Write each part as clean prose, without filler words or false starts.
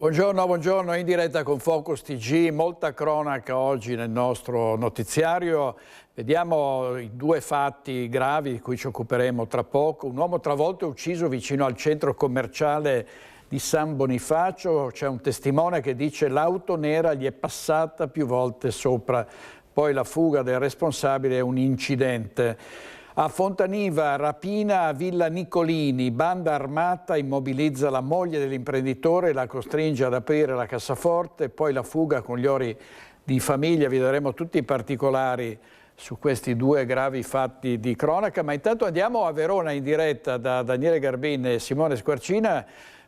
Buongiorno, buongiorno, in diretta con Focus TG, molta cronaca oggi nel nostro notiziario. Vediamo i due fatti gravi di cui ci occuperemo tra poco. Un uomo travolto e ucciso vicino al centro commerciale di San Bonifacio. C'è un testimone che dice l'auto nera gli è passata più volte sopra. Poi la fuga del responsabile è un incidente. A Fontaniva, rapina a Villa Nicolini, banda armata immobilizza la moglie dell'imprenditore e la costringe ad aprire la cassaforte, poi la fuga con gli ori di famiglia. Vi daremo tutti i particolari su questi due gravi fatti di cronaca, ma intanto andiamo a Verona in diretta da Daniele Garbin e Simone Squarcina,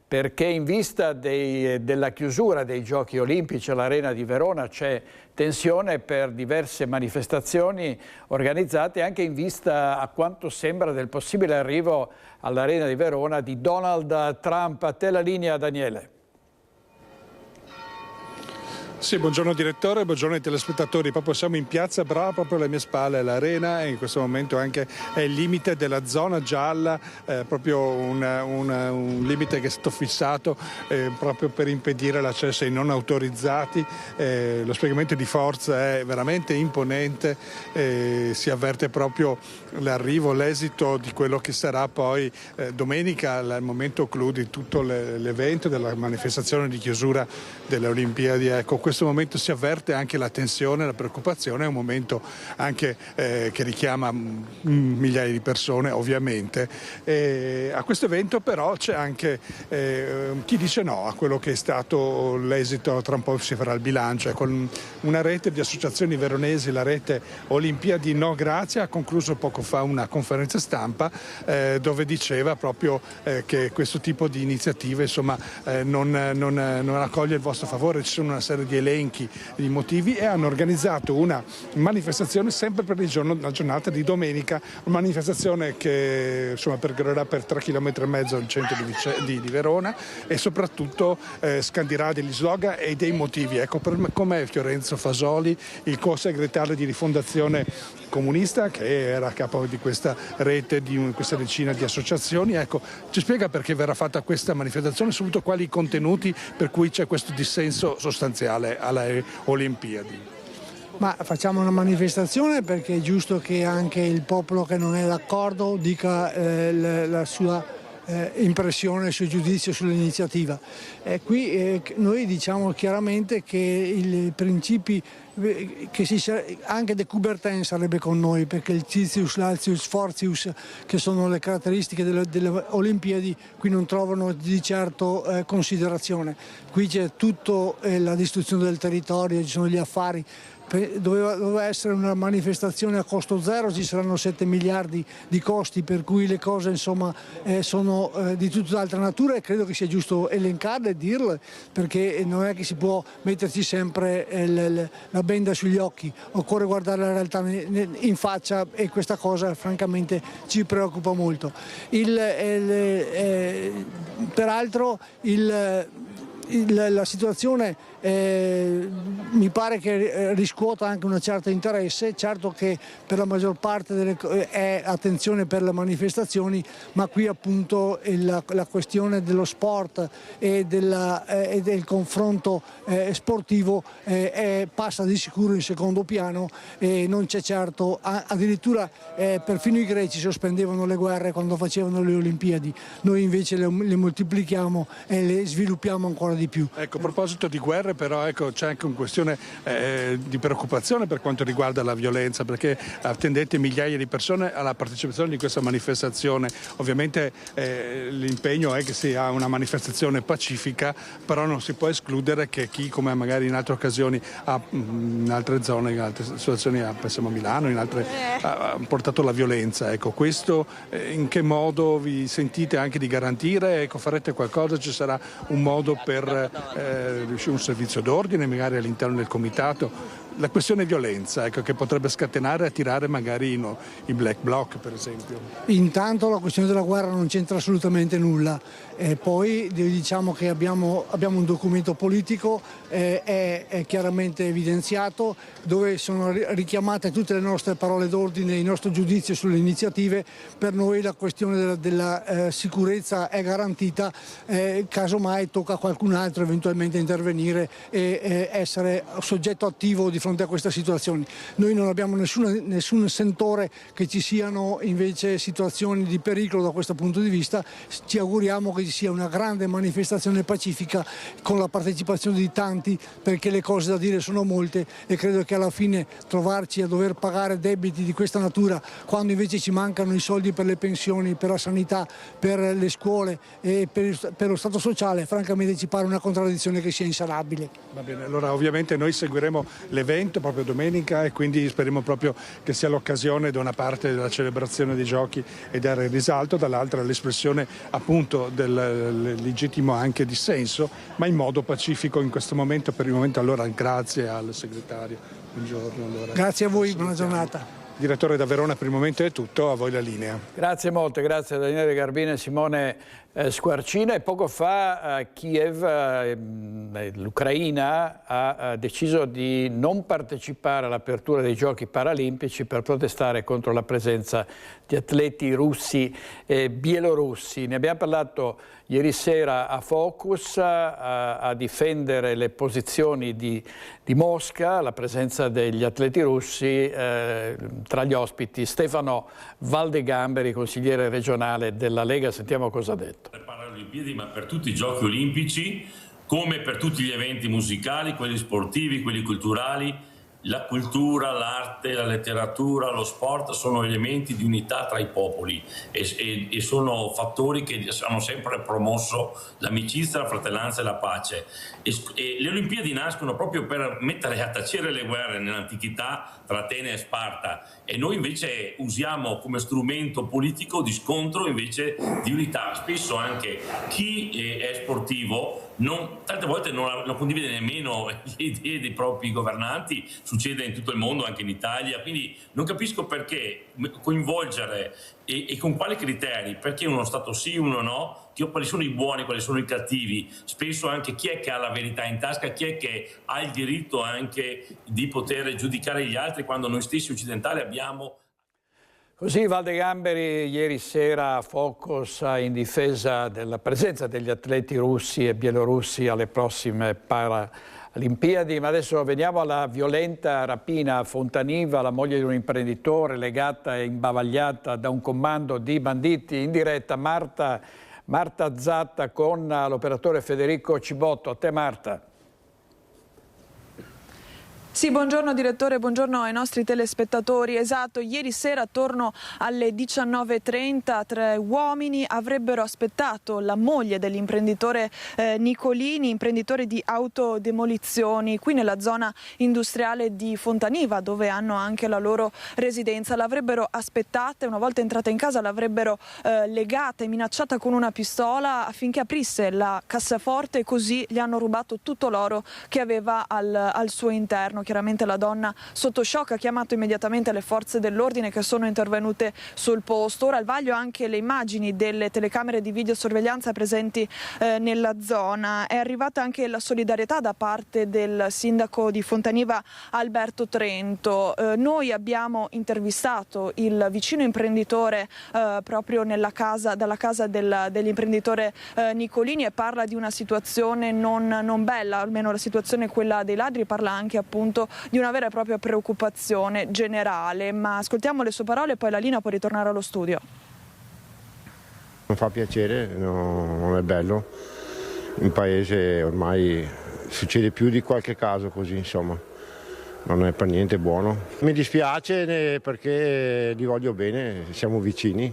perché in vista della chiusura dei Giochi Olimpici all'Arena di Verona c'è tensione per diverse manifestazioni organizzate, anche in vista a quanto sembra del possibile arrivo all'Arena di Verona di Donald Trump. A te la linea, Daniele. Sì, buongiorno direttore, buongiorno ai telespettatori. Proprio siamo in piazza Bra, proprio alle mie spalle l'arena, e in questo momento anche è il limite della zona gialla, proprio un limite che è stato fissato proprio per impedire l'accesso ai non autorizzati. Lo spiegamento di forza è veramente imponente, si avverte proprio l'arrivo, l'esito di quello che sarà poi domenica, il momento clou di tutto l'evento della manifestazione di chiusura delle Olimpiadi. Ecco, in questo momento si avverte anche la tensione, la preoccupazione, è un momento anche che richiama migliaia di persone ovviamente. A questo evento però c'è anche chi dice no a quello che è stato l'esito. Tra un po' si farà il bilancio. Con una rete di associazioni veronesi, la rete Olimpiadi No Grazie, ha concluso poco fa una conferenza stampa dove diceva proprio che questo tipo di iniziative insomma non raccoglie il vostro favore. Ci sono una serie di elenchi di motivi, e hanno organizzato una manifestazione sempre per la giornata di domenica, una manifestazione che insomma percorrerà per 3,5 km il centro di Verona, e soprattutto scandirà degli slogan e dei motivi. Ecco, con me Fiorenzo Fasoli, il co-segretario di Rifondazione Comunista, che era a capo di questa rete, di questa decina di associazioni. Ecco, ci spiega perché verrà fatta questa manifestazione, soprattutto quali i contenuti per cui c'è questo dissenso sostanziale alle Olimpiadi. Ma facciamo una manifestazione perché è giusto che anche il popolo che non è d'accordo dica la sua impressione, il suo giudizio sull'iniziativa. Qui noi diciamo chiaramente che i principi anche De Coubertin sarebbe con noi, perché il Citius, l'Altius, Fortius, che sono le caratteristiche delle Olimpiadi, qui non trovano di certo considerazione. Qui c'è tutto la distruzione del territorio, ci sono gli affari. Doveva essere una manifestazione a costo zero, ci saranno 7 miliardi di costi, per cui le cose insomma sono di tutt'altra natura, e credo che sia giusto elencarle e dirle, perché non è che si può metterci sempre la benda sugli occhi, occorre guardare la realtà in faccia, e questa cosa francamente ci preoccupa molto. Peraltro la situazione mi pare che riscuota anche un certo interesse. Certo che per la maggior parte è attenzione per le manifestazioni, ma qui appunto la questione dello sport e del confronto sportivo passa di sicuro in secondo piano, e non c'è certo, addirittura perfino i greci sospendevano le guerre quando facevano le Olimpiadi, noi invece le moltiplichiamo e le sviluppiamo ancora di più. Ecco, a proposito di guerre, però ecco, c'è anche una questione di preoccupazione per quanto riguarda la violenza, perché attendete migliaia di persone alla partecipazione di questa manifestazione. Ovviamente l'impegno è che sia una manifestazione pacifica, però non si può escludere che chi, come magari in altre occasioni, in altre zone, in altre situazioni, pensiamo a Milano, ha portato la violenza. Ecco, questo in che modo vi sentite anche di garantire? Ecco, farete qualcosa? Ci sarà un modo per riuscire un servizio d'ordine magari all'interno del comitato? la questione violenza, ecco, che potrebbe scatenare e attirare magari i black bloc, per esempio. Intanto la questione della guerra non c'entra assolutamente nulla, poi diciamo che abbiamo un documento politico, è chiaramente evidenziato, dove sono richiamate tutte le nostre parole d'ordine, il nostro giudizio sulle iniziative. Per noi la questione della sicurezza è garantita, casomai tocca a qualcun altro eventualmente intervenire e essere soggetto attivo di fronte a questa situazione. Noi non abbiamo nessun sentore che ci siano invece situazioni di pericolo da questo punto di vista. Ci auguriamo che ci sia una grande manifestazione pacifica con la partecipazione di tanti, perché le cose da dire sono molte e credo che alla fine trovarci a dover pagare debiti di questa natura quando invece ci mancano i soldi per le pensioni, per la sanità, per le scuole e per lo Stato sociale, francamente ci pare una contraddizione che sia insanabile. Va bene, allora ovviamente noi seguiremo l'evento proprio domenica e quindi speriamo proprio che sia l'occasione da una parte della celebrazione dei giochi e dare risalto, dall'altra l'espressione appunto del legittimo anche dissenso, ma in modo pacifico in questo momento. Per il momento allora grazie al segretario. Buongiorno. Allora. Grazie a voi, buona giornata. Direttore da Verona, per il momento è tutto, a voi la linea. Grazie molte, grazie a Daniele Garbina e Simone Squarcina. E poco fa Kiev, l'Ucraina, ha deciso di non partecipare all'apertura dei Giochi Paralimpici per protestare contro la presenza di atleti russi e bielorussi. Ne abbiamo parlato ieri sera a Focus, a difendere le posizioni di Mosca, la presenza degli atleti russi, tra gli ospiti Stefano Valdegamberi, consigliere regionale della Lega. Sentiamo cosa ha detto. Per Paralimpiadi, ma per tutti i Giochi Olimpici, come per tutti gli eventi musicali, quelli sportivi, quelli culturali, la cultura, l'arte, la letteratura, lo sport sono elementi di unità tra i popoli e sono fattori che hanno sempre promosso l'amicizia, la fratellanza e la pace. E le Olimpiadi nascono proprio per mettere a tacere le guerre nell'antichità tra Atene e Sparta, e noi invece usiamo come strumento politico di scontro invece di unità. Spesso anche chi è sportivo tante volte non condivide nemmeno le idee dei propri governanti, succede in tutto il mondo, anche in Italia, quindi non capisco perché coinvolgere e con quali criteri, perché uno Stato sì, uno no, quali sono i buoni, quali sono i cattivi, spesso anche chi è che ha la verità in tasca, chi è che ha il diritto anche di poter giudicare gli altri quando noi stessi occidentali abbiamo. Così Valdegamberi ieri sera a Focus in difesa della presenza degli atleti russi e bielorussi alle prossime Paralimpiadi. Ma adesso veniamo alla violenta rapina a Fontaniva, la moglie di un imprenditore legata e imbavagliata da un comando di banditi. In diretta Marta Zatta con l'operatore Federico Cibotto. A te Marta. Sì, buongiorno direttore, buongiorno ai nostri telespettatori. Esatto, ieri sera attorno alle 19:30 3 uomini avrebbero aspettato la moglie dell'imprenditore Nicolini, imprenditore di autodemolizioni, qui nella zona industriale di Fontaniva, dove hanno anche la loro residenza. L'avrebbero aspettata e una volta entrata in casa l'avrebbero legata e minacciata con una pistola affinché aprisse la cassaforte, e così gli hanno rubato tutto l'oro che aveva al suo interno. Chiaramente la donna sotto shock ha chiamato immediatamente le forze dell'ordine che sono intervenute sul posto. Ora al vaglio anche le immagini delle telecamere di videosorveglianza presenti nella zona. È arrivata anche la solidarietà da parte del sindaco di Fontaniva Alberto Trento. Noi abbiamo intervistato il vicino imprenditore proprio dalla casa dell'imprenditore Nicolini, e parla di una situazione non bella, almeno la situazione è quella dei ladri, parla anche appunto di una vera e propria preoccupazione generale. Ma ascoltiamo le sue parole e poi la linea può ritornare allo studio. Non fa piacere, non è bello. In paese ormai succede più di qualche caso così, insomma. Non è per niente buono. Mi dispiace perché li voglio bene, siamo vicini.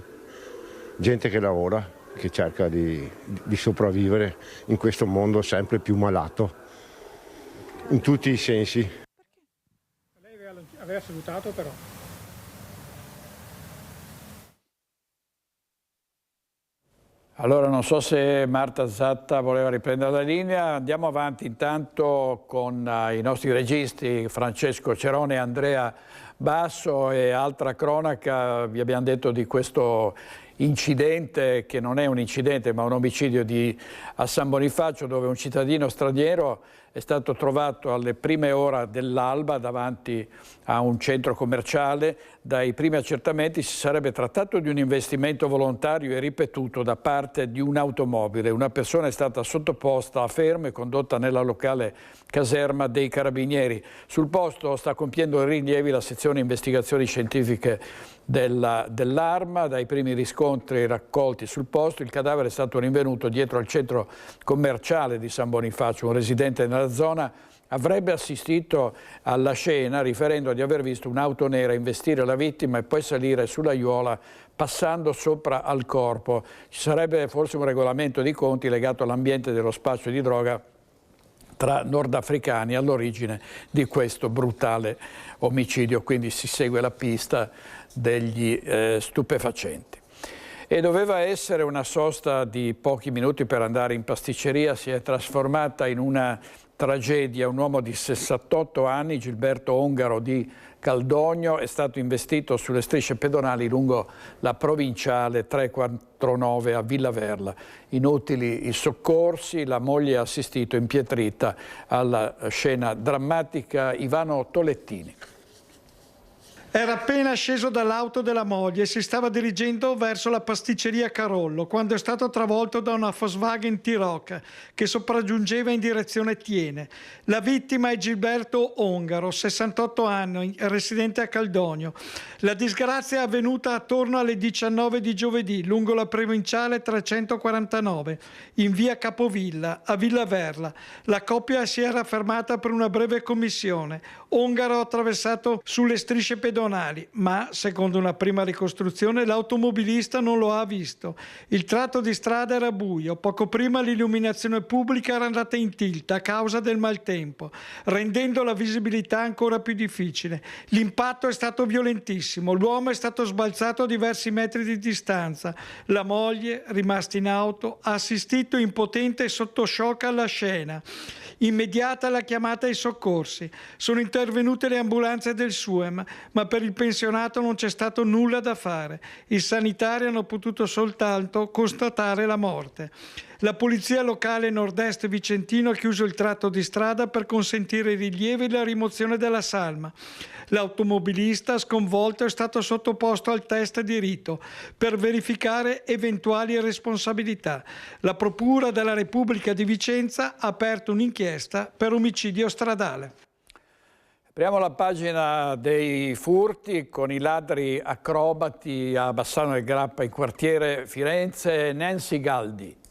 Gente che lavora, che cerca di sopravvivere in questo mondo sempre più malato, in tutti i sensi. Aveva salutato però. Allora non so se Marta Zatta voleva riprendere la linea, andiamo avanti intanto con i nostri registi Francesco Cerone e Andrea Basso e altra cronaca. Vi abbiamo detto di questo incidente che non è un incidente ma un omicidio a San Bonifacio, dove un cittadino straniero è stato trovato alle prime ore dell'alba davanti a un centro commerciale. Dai primi accertamenti si sarebbe trattato di un investimento volontario e ripetuto da parte di un'automobile. Una persona è stata sottoposta a fermo e condotta nella locale caserma dei Carabinieri. Sul posto sta compiendo rilievi la sezione investigazioni scientifiche dell'Arma. Dai primi riscontri raccolti sul posto, il cadavere è stato rinvenuto dietro al centro commerciale di San Bonifacio. Un residente nella zona avrebbe assistito alla scena riferendo di aver visto un'auto nera investire la vittima e poi salire sulla aiuola passando sopra al corpo. Ci sarebbe forse un regolamento di conti legato all'ambiente dello spaccio di droga tra nordafricani all'origine di questo brutale omicidio, quindi si segue la pista degli stupefacenti. E doveva essere una sosta di pochi minuti per andare in pasticceria, si è trasformata in una tragedia. Un uomo di 68 anni, Gilberto Ongaro di Caldogno, è stato investito sulle strisce pedonali lungo la provinciale 349 a Villa Verla. Inutili i soccorsi, la moglie ha assistito impietrita alla scena drammatica. Ivano Tolettini. Era appena sceso dall'auto della moglie e si stava dirigendo verso la pasticceria Carollo quando è stato travolto da una Volkswagen T-Roc che sopraggiungeva in direzione Tiene. La vittima è Gilberto Ongaro, 68 anni, residente a Caldogno. La disgrazia è avvenuta attorno alle 19 di giovedì lungo la provinciale 349 in via Capovilla a Villa Verla. La coppia si era fermata per una breve commissione. Ongaro ha attraversato sulle strisce pedonali, ma secondo una prima ricostruzione l'automobilista non lo ha visto. Il tratto di strada era buio, poco prima l'illuminazione pubblica era andata in tilt a causa del maltempo, rendendo la visibilità ancora più difficile. L'impatto è stato violentissimo, l'uomo è stato sbalzato a diversi metri di distanza. La moglie, rimasta in auto, ha assistito impotente e sotto shock alla scena. Immediata la chiamata ai soccorsi. Sono intervenute le ambulanze del SUEM, ma per il pensionato non c'è stato nulla da fare. I sanitari hanno potuto soltanto constatare la morte. La polizia locale nord-est vicentino ha chiuso il tratto di strada per consentire i rilievi e la rimozione della salma. L'automobilista sconvolto è stato sottoposto al test di rito per verificare eventuali responsabilità. La Procura della Repubblica di Vicenza ha aperto un'inchiesta per omicidio stradale. Apriamo la pagina dei furti con i ladri acrobati a Bassano del Grappa in quartiere Firenze. Nancy Galdi.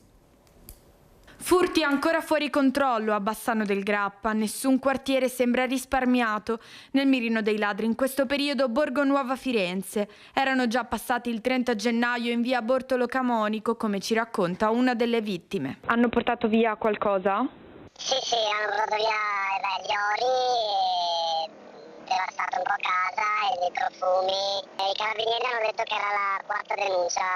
Furti ancora fuori controllo a Bassano del Grappa, nessun quartiere sembra risparmiato nel mirino dei ladri in questo periodo. Borgo Nuova Firenze. Erano già passati il 30 gennaio in via Bortolo Camonico, come ci racconta una delle vittime. Hanno portato via qualcosa? Sì, hanno portato via gli ori, devastato un po' casa e dei profumi. E i carabinieri hanno detto che era la quarta denuncia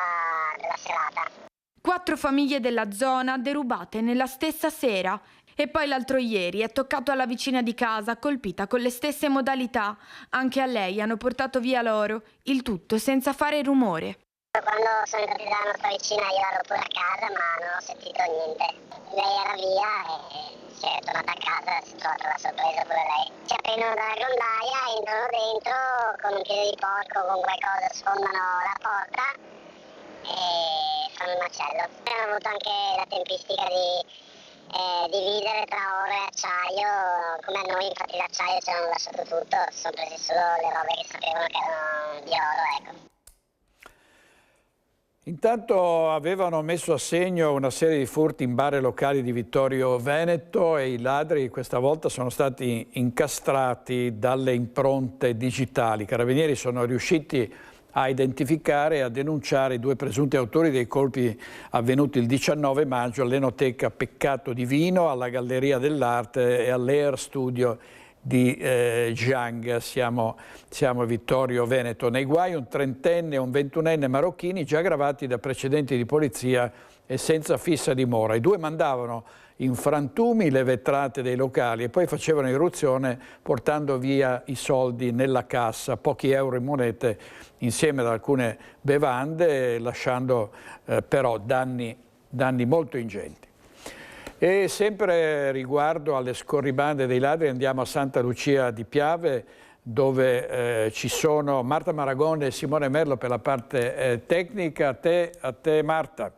della serata. 4 famiglie della zona derubate nella stessa sera. E poi l'altro ieri è toccato alla vicina di casa, colpita con le stesse modalità. Anche a lei hanno portato via l'oro, il tutto senza fare rumore. Quando sono entrati dalla nostra vicina io ero pure a casa ma non ho sentito niente. Lei era via e si è tornata a casa e si è trovata la sorpresa pure lei. Si aprono dalla grondaia, entrano dentro con un piede di porco, con qualcosa, sfondano la porta e fanno un macello. Hanno avuto anche la tempistica di dividere tra oro e acciaio, come a noi infatti l'acciaio ce l'hanno lasciato tutto, si sono presi solo le robe che sapevano che erano di oro, ecco. Intanto avevano messo a segno una serie di furti in bar e locali di Vittorio Veneto e i ladri questa volta sono stati incastrati dalle impronte digitali. I carabinieri sono riusciti a identificare e a denunciare i 2 presunti autori dei colpi avvenuti il 19 maggio all'Enoteca Peccato Divino, alla Galleria dell'Arte e all'Air Studio Gianga, siamo Vittorio Veneto. Nei guai un trentenne e un ventunenne marocchini già gravati da precedenti di polizia e senza fissa dimora. I due mandavano in frantumi le vetrate dei locali e poi facevano irruzione portando via i soldi nella cassa, pochi euro in monete insieme ad alcune bevande, lasciando però danni molto ingenti. E sempre riguardo alle scorribande dei ladri andiamo a Santa Lucia di Piave, dove ci sono Marta Marangone e Simone Merlo per la parte tecnica. A te Marta.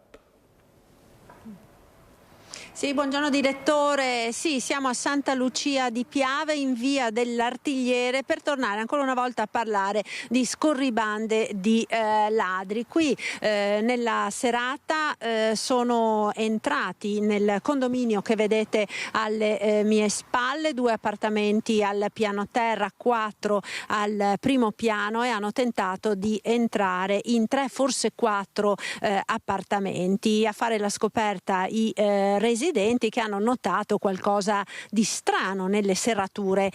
Sì, buongiorno direttore. Sì, siamo a Santa Lucia di Piave in via dell'Artigliere per tornare ancora una volta a parlare di scorribande di ladri. Qui nella serata sono entrati nel condominio che vedete alle mie spalle, 2 appartamenti al piano terra, 4 al primo piano, e hanno tentato di entrare in 3, forse 4 appartamenti. A fare la scoperta i residenti, che hanno notato qualcosa di strano nelle serrature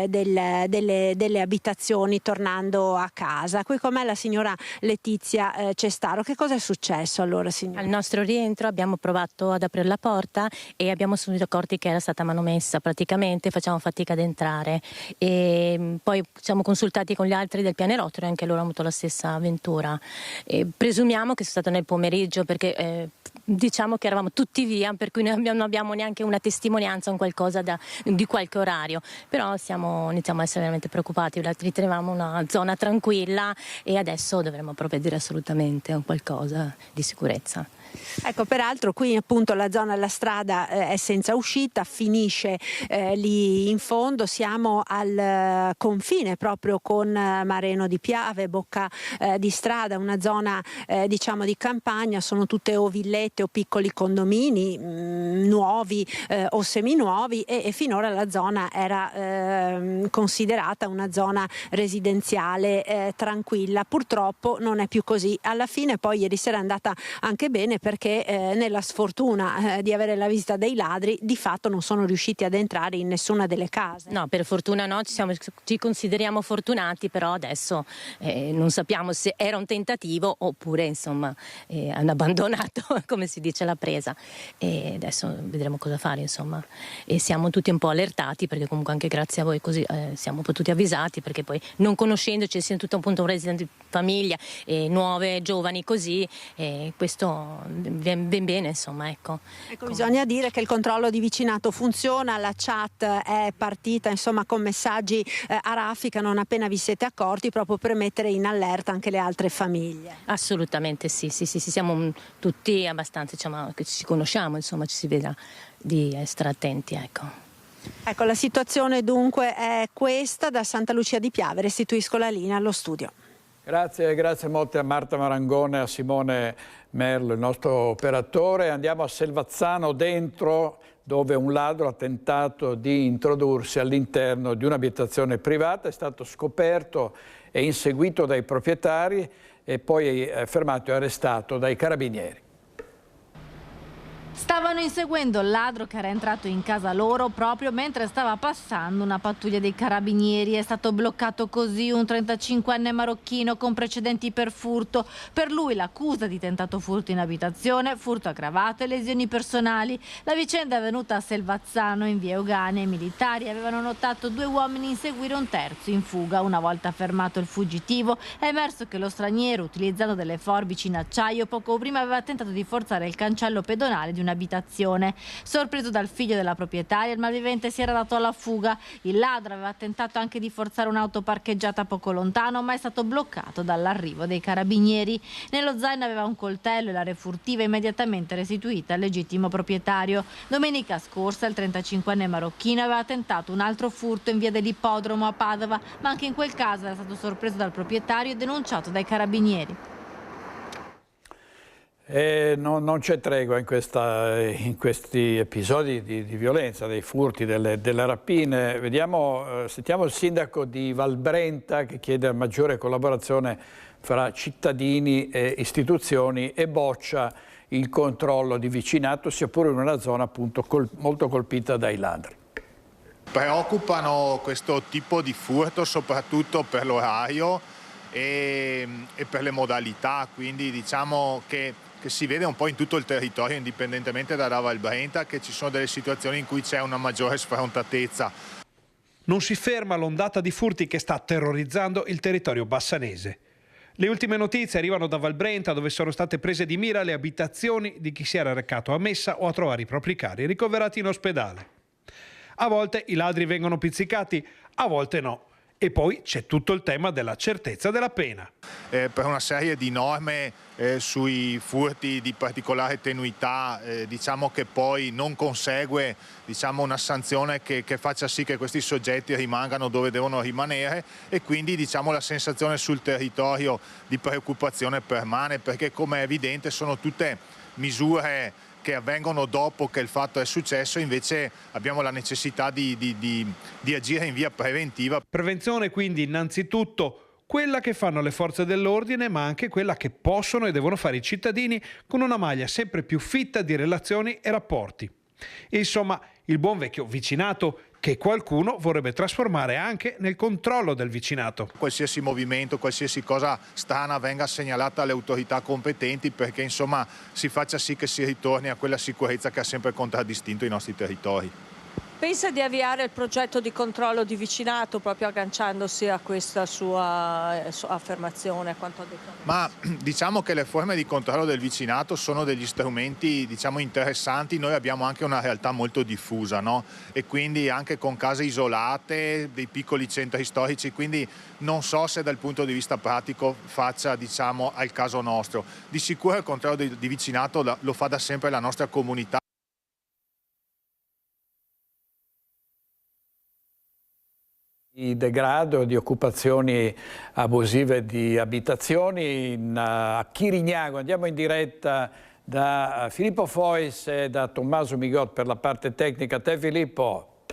delle abitazioni tornando a casa. Qui con me la signora Letizia Cestaro. Che cosa è successo allora, signora? Al nostro rientro abbiamo provato ad aprire la porta e abbiamo subito accorti che era stata manomessa, praticamente facciamo fatica ad entrare, e poi siamo consultati con gli altri del pianerottolo e anche loro hanno avuto la stessa avventura. Presumiamo che sia stato nel pomeriggio, perché diciamo che eravamo tutti via, per cui non abbiamo neanche una testimonianza o qualcosa di qualche orario, però iniziamo a essere veramente preoccupati. Riteniamo una zona tranquilla e adesso dovremmo provvedere assolutamente a qualcosa di sicurezza. Ecco, peraltro qui appunto la zona della strada è senza uscita, finisce lì in fondo, siamo al confine proprio con Mareno di Piave, Bocca di Strada, una zona diciamo di campagna, sono tutte o villette o piccoli condomini nuovi o seminuovi, e finora la zona era considerata una zona residenziale tranquilla. Purtroppo non è più così. Alla fine poi ieri sera è andata anche bene, perché nella sfortuna di avere la visita dei ladri di fatto non sono riusciti ad entrare in nessuna delle case. No, per fortuna no, ci consideriamo fortunati, però adesso non sappiamo se era un tentativo oppure insomma hanno abbandonato, come si dice, la presa, e adesso vedremo cosa fare, insomma, e siamo tutti un po' allertati, perché comunque anche grazie a voi così siamo potuti avvisati, perché poi non conoscendoci, essendo tutto appunto un resident di famiglia, nuove, giovani così, questo ben bene, insomma, ecco. Bisogna dire che il controllo di vicinato funziona, la chat è partita insomma con messaggi a raffica non appena vi siete accorti, proprio per mettere in allerta anche le altre famiglie. Assolutamente sì, siamo tutti abbastanza, diciamo, che ci conosciamo, insomma, ci si veda di essere attenti, ecco. Ecco, la situazione dunque è questa. Da Santa Lucia di Piave restituisco la linea allo studio. Grazie molte a Marta Marangone e a Simone Merlo, il nostro operatore. Andiamo a Selvazzano Dentro, dove un ladro ha tentato di introdursi all'interno di un'abitazione privata, è stato scoperto e inseguito dai proprietari e poi fermato e arrestato dai carabinieri. Stavano inseguendo il ladro che era entrato in casa loro proprio mentre stava passando una pattuglia dei carabinieri. È stato bloccato così un 35enne marocchino con precedenti per furto. Per lui l'accusa di tentato furto in abitazione, furto aggravato e lesioni personali. La vicenda è avvenuta a Selvazzano, in via Eugane. I militari avevano notato 2 uomini inseguire un terzo in fuga. Una volta fermato il fuggitivo, è emerso che lo straniero, utilizzando delle forbici in acciaio, poco prima aveva tentato di forzare il cancello pedonale di un'abitazione. Sorpreso dal figlio della proprietaria, il malvivente si era dato alla fuga. Il ladro aveva tentato anche di forzare un'auto parcheggiata poco lontano, ma è stato bloccato dall'arrivo dei carabinieri. Nello zaino aveva un coltello e la refurtiva immediatamente restituita al legittimo proprietario. Domenica scorsa il 35enne marocchino aveva tentato un altro furto in via dell'Ippodromo a Padova, ma anche in quel caso era stato sorpreso dal proprietario e denunciato dai carabinieri. Non c'è tregua in questi episodi di violenza, dei furti, delle rapine. Sentiamo il sindaco di Valbrenta che chiede maggiore collaborazione fra cittadini e istituzioni e boccia il controllo di vicinato, sia pure in una zona appunto molto colpita dai ladri. Preoccupano questo tipo di furto soprattutto per l'orario e per le modalità, quindi diciamo che si vede un po' in tutto il territorio, indipendentemente da Val Brenta, che ci sono delle situazioni in cui c'è una maggiore sfrontatezza. Non si ferma l'ondata di furti che sta terrorizzando il territorio bassanese. Le ultime notizie arrivano da Val Brenta, dove sono state prese di mira le abitazioni di chi si era recato a messa o a trovare i propri cari ricoverati in ospedale. A volte i ladri vengono pizzicati, a volte no. E poi c'è tutto il tema della certezza della pena. Per una serie di norme sui furti di particolare tenuità, diciamo che poi non consegue una sanzione che faccia sì che questi soggetti rimangano dove devono rimanere, e quindi la sensazione sul territorio di preoccupazione permane, perché come è evidente sono tutte misure che avvengono dopo che il fatto è successo. Invece abbiamo la necessità di agire in via preventiva. Prevenzione quindi innanzitutto quella che fanno le forze dell'ordine, ma anche quella che possono e devono fare i cittadini con una maglia sempre più fitta di relazioni e rapporti. Insomma, il buon vecchio vicinato che qualcuno vorrebbe trasformare anche nel controllo del vicinato. Qualsiasi movimento, qualsiasi cosa strana venga segnalata alle autorità competenti, perché si faccia sì che si ritorni a quella sicurezza che ha sempre contraddistinto i nostri territori. Pensa di avviare il progetto di controllo di vicinato, proprio agganciandosi a questa sua affermazione, a quanto ha detto? Ma diciamo che le forme di controllo del vicinato sono degli strumenti interessanti. Noi abbiamo anche una realtà molto diffusa, no? E quindi anche con case isolate, dei piccoli centri storici, quindi non so se dal punto di vista pratico faccia al caso nostro. Di sicuro il controllo di vicinato lo fa da sempre la nostra comunità. Di degrado, di occupazioni abusive di abitazioni a Chirignago. Andiamo in diretta da Filippo Fois e da Tommaso Migot per la parte tecnica. A te Filippo.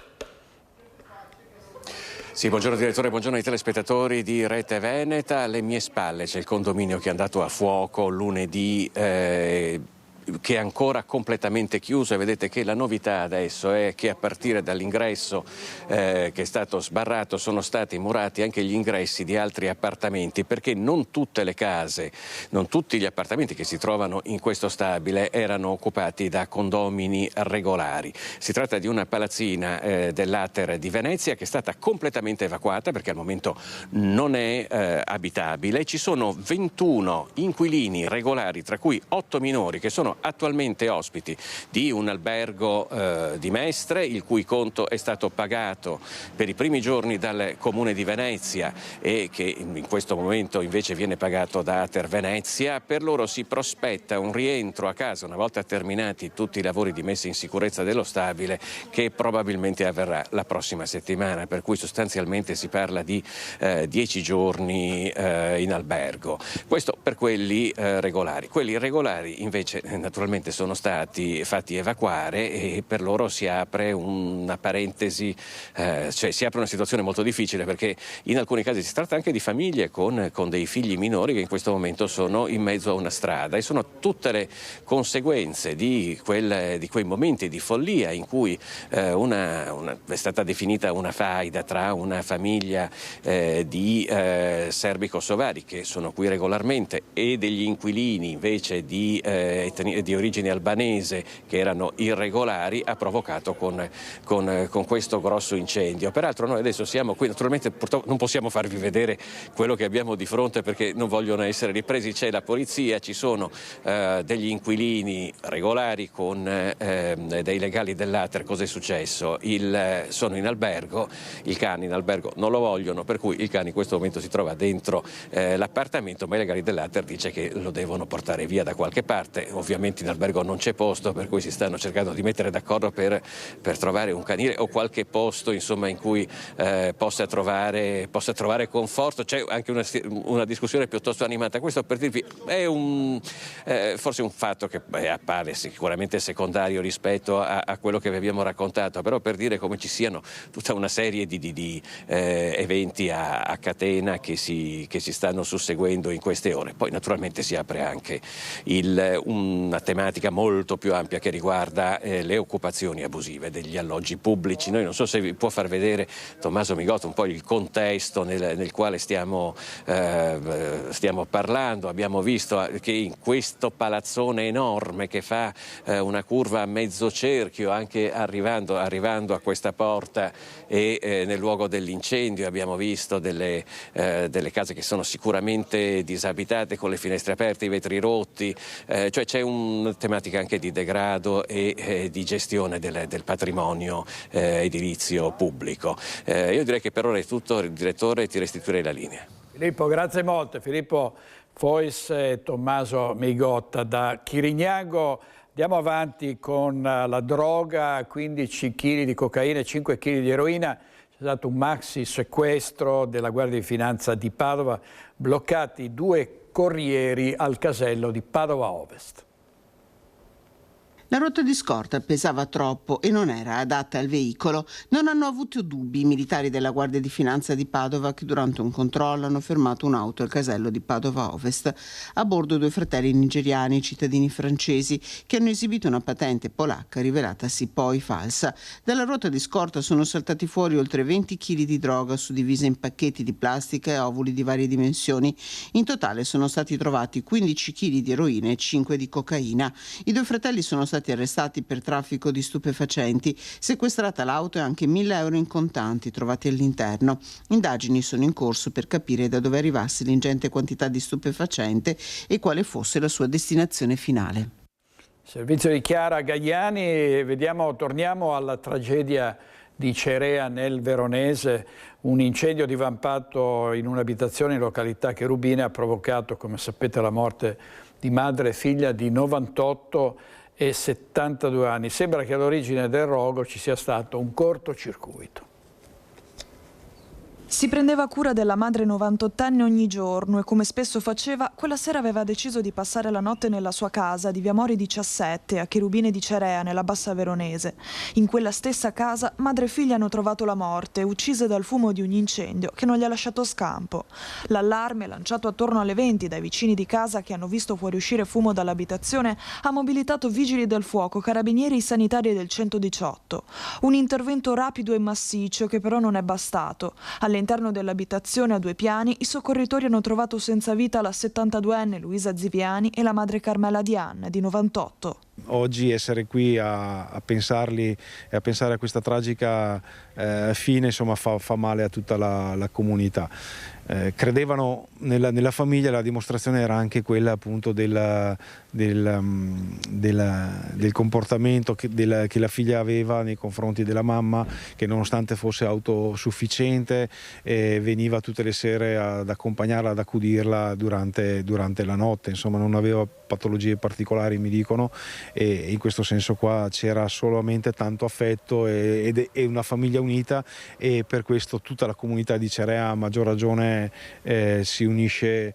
Sì, buongiorno direttore, buongiorno ai telespettatori di Rete Veneta. Alle mie spalle c'è il condominio che è andato a fuoco lunedì, che è ancora completamente chiuso, e vedete che la novità adesso è che a partire dall'ingresso che è stato sbarrato sono stati murati anche gli ingressi di altri appartamenti, perché non tutte le case, non tutti gli appartamenti che si trovano in questo stabile erano occupati da condomini regolari. Si tratta di una palazzina dell'Ater di Venezia che è stata completamente evacuata perché al momento non è abitabile. Ci sono 21 inquilini regolari, tra cui 8 minori che sono attualmente ospiti di un albergo di Mestre, il cui conto è stato pagato per i primi giorni dal Comune di Venezia e che in questo momento invece viene pagato da Ater Venezia. Per loro si prospetta un rientro a casa una volta terminati tutti i lavori di messa in sicurezza dello stabile, che probabilmente avverrà la prossima settimana, per cui sostanzialmente si parla di 10 giorni in albergo. Questo per quelli regolari. Quelli irregolari invece naturalmente sono stati fatti evacuare e per loro si apre una parentesi, cioè si apre una situazione molto difficile, perché in alcuni casi si tratta anche di famiglie con dei figli minori che in questo momento sono in mezzo a una strada, e sono tutte le conseguenze di quei momenti di follia in cui è stata definita una faida tra una famiglia di serbi kosovari che sono qui regolarmente e degli inquilini invece di origine albanese che erano irregolari, ha provocato con questo grosso incendio. Peraltro noi adesso siamo qui, naturalmente purtroppo non possiamo farvi vedere quello che abbiamo di fronte perché non vogliono essere ripresi, c'è la polizia, ci sono degli inquilini regolari con dei legali dell'Ater. Cos'è successo? Sono in albergo, il cane in albergo non lo vogliono, per cui il cane in questo momento si trova dentro l'appartamento, ma i legali dell'Ater dice che lo devono portare via da qualche parte. Ovviamente in albergo non c'è posto, per cui si stanno cercando di mettere d'accordo per trovare un canile o qualche posto insomma in cui possa trovare conforto. C'è anche una discussione piuttosto animata. Questo per dirvi è forse un fatto che appare sicuramente secondario rispetto a quello che vi abbiamo raccontato, però per dire come ci siano tutta una serie di eventi a catena che si stanno susseguendo in queste ore. Poi naturalmente si apre anche un una tematica molto più ampia che riguarda le occupazioni abusive degli alloggi pubblici. Noi non so se vi può far vedere, Tommaso Migotto, un po' il contesto nel quale stiamo parlando. Abbiamo visto che in questo palazzone enorme che fa una curva a mezzo cerchio, anche arrivando a questa porta e nel luogo dell'incendio abbiamo visto delle case che sono sicuramente disabitate, con le finestre aperte, i vetri rotti, cioè c'è una tematica anche di degrado e di gestione del patrimonio edilizio pubblico. Io direi che per ora è tutto, direttore, ti restituirei la linea. Filippo, grazie molto. Filippo Fois e Tommaso Migotta da Chirignago. Andiamo avanti con la droga, 15 kg di cocaina e 5 kg di eroina. C'è stato un maxi sequestro della Guardia di Finanza di Padova, bloccati 2 corrieri al casello di Padova Ovest. La rotta di scorta pesava troppo e non era adatta al veicolo. Non hanno avuto dubbi i militari della Guardia di Finanza di Padova, che durante un controllo hanno fermato un'auto al casello di Padova Ovest. A bordo 2 fratelli nigeriani, cittadini francesi, che hanno esibito una patente polacca rivelatasi poi falsa. Dalla rotta di scorta sono saltati fuori oltre 20 kg di droga suddivisa in pacchetti di plastica e ovuli di varie dimensioni. In totale sono stati trovati 15 kg di eroina e 5 di cocaina. I 2 fratelli sono stati arrestati per traffico di stupefacenti, sequestrata l'auto e anche 1.000 euro in contanti trovati all'interno. Indagini sono in corso per capire da dove arrivasse l'ingente quantità di stupefacente e quale fosse la sua destinazione finale. Servizio di Chiara Gaiani, torniamo alla tragedia di Cerea nel Veronese. Un incendio divampato in un'abitazione in località Cherubina ha provocato, come sapete, la morte di madre e figlia di 98 e 72 anni. Sembra che all'origine del rogo ci sia stato un cortocircuito. Si prendeva cura della madre 98enne ogni giorno e, come spesso faceva, quella sera aveva deciso di passare la notte nella sua casa di Via Mori 17 a Cherubine di Cerea, nella Bassa Veronese. In quella stessa casa madre e figlia hanno trovato la morte, uccise dal fumo di un incendio che non gli ha lasciato scampo. L'allarme, lanciato attorno alle 20 dai vicini di casa che hanno visto fuoriuscire fumo dall'abitazione, ha mobilitato vigili del fuoco, carabinieri e sanitari del 118. Un intervento rapido e massiccio che però non è bastato. All'interno dell'abitazione a 2 piani i soccorritori hanno trovato senza vita la 72enne Luisa Ziviani e la madre Carmela Dian, di 98. Oggi essere qui a pensarli e a pensare a questa tragica fine, insomma, fa male a tutta la comunità. Credevano nella famiglia, la dimostrazione era anche quella appunto del comportamento che la figlia aveva nei confronti della mamma, che nonostante fosse autosufficiente veniva tutte le sere ad accompagnarla, ad accudirla durante la notte, insomma non aveva patologie particolari, mi dicono, e in questo senso qua c'era solamente tanto affetto e una famiglia unita, e per questo tutta la comunità di Cerea a maggior ragione si unisce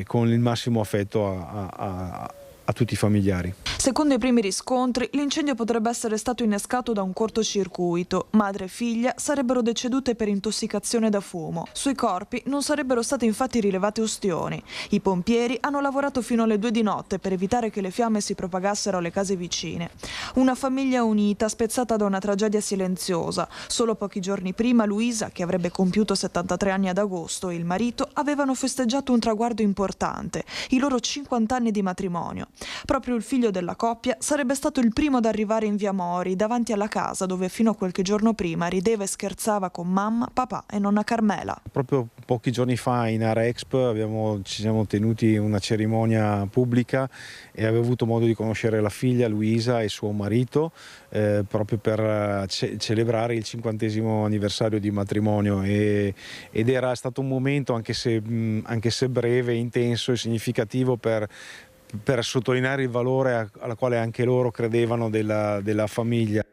con il massimo affetto a tutti i familiari. Secondo i primi riscontri, l'incendio potrebbe essere stato innescato da un cortocircuito. Madre e figlia sarebbero decedute per intossicazione da fumo. Sui corpi non sarebbero state infatti rilevate ustioni. I pompieri hanno lavorato fino alle 2 di notte per evitare che le fiamme si propagassero alle case vicine. Una famiglia unita, spezzata da una tragedia silenziosa. Solo pochi giorni prima Luisa, che avrebbe compiuto 73 anni ad agosto, e il marito avevano festeggiato un traguardo importante, i loro 50 anni di matrimonio. Proprio il figlio della coppia sarebbe stato il primo ad arrivare in Via Mori, davanti alla casa dove fino a qualche giorno prima rideva e scherzava con mamma, papà e nonna Carmela. Proprio pochi giorni fa in Arexp ci siamo tenuti una cerimonia pubblica e avevo avuto modo di conoscere la figlia Luisa e suo marito proprio per celebrare il 50° anniversario di matrimonio, ed era stato un momento, anche se breve, intenso e significativo per sottolineare il valore alla quale anche loro credevano della famiglia.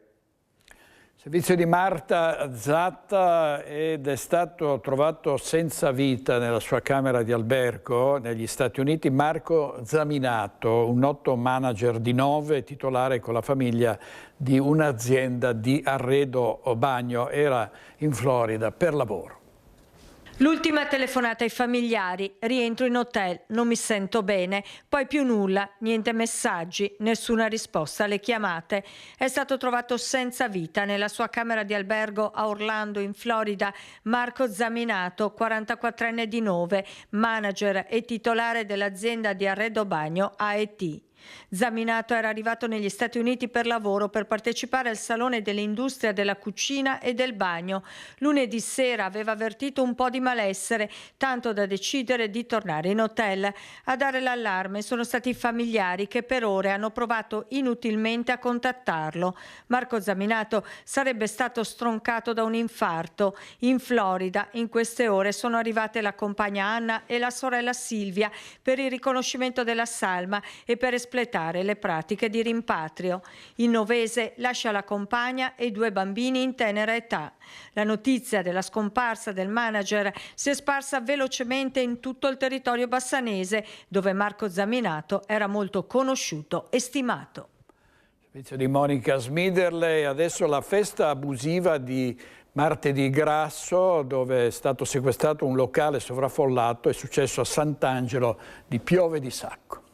Servizio di Marta Zatta, ed è stato trovato senza vita nella sua camera di albergo negli Stati Uniti Marco Zaminato, un noto manager di Nove, titolare con la famiglia di un'azienda di arredo o bagno. Era in Florida per lavoro. L'ultima telefonata ai familiari, rientro in hotel, non mi sento bene, poi più nulla, niente messaggi, nessuna risposta alle chiamate. È stato trovato senza vita nella sua camera di albergo a Orlando, in Florida, Marco Zaminato, 44enne di Nove, manager e titolare dell'azienda di arredo bagno AET. Zaminato era arrivato negli Stati Uniti per lavoro per partecipare al Salone dell'Industria della Cucina e del Bagno. Lunedì sera aveva avvertito un po' di malessere, tanto da decidere di tornare in hotel. A dare l'allarme sono stati i familiari che per ore hanno provato inutilmente a contattarlo. Marco Zaminato sarebbe stato stroncato da un infarto. In Florida in queste ore sono arrivate la compagna Anna e la sorella Silvia per il riconoscimento della salma e per espletare le pratiche di rimpatrio. Il novese lascia la compagna e i 2 bambini in tenera età. La notizia della scomparsa del manager si è sparsa velocemente in tutto il territorio bassanese, dove Marco Zaminato era molto conosciuto e stimato. Servizio di Monica Smiderle. Adesso la festa abusiva di martedì grasso, dove è stato sequestrato un locale sovraffollato, è successo a Sant'Angelo di Piove di Sacco.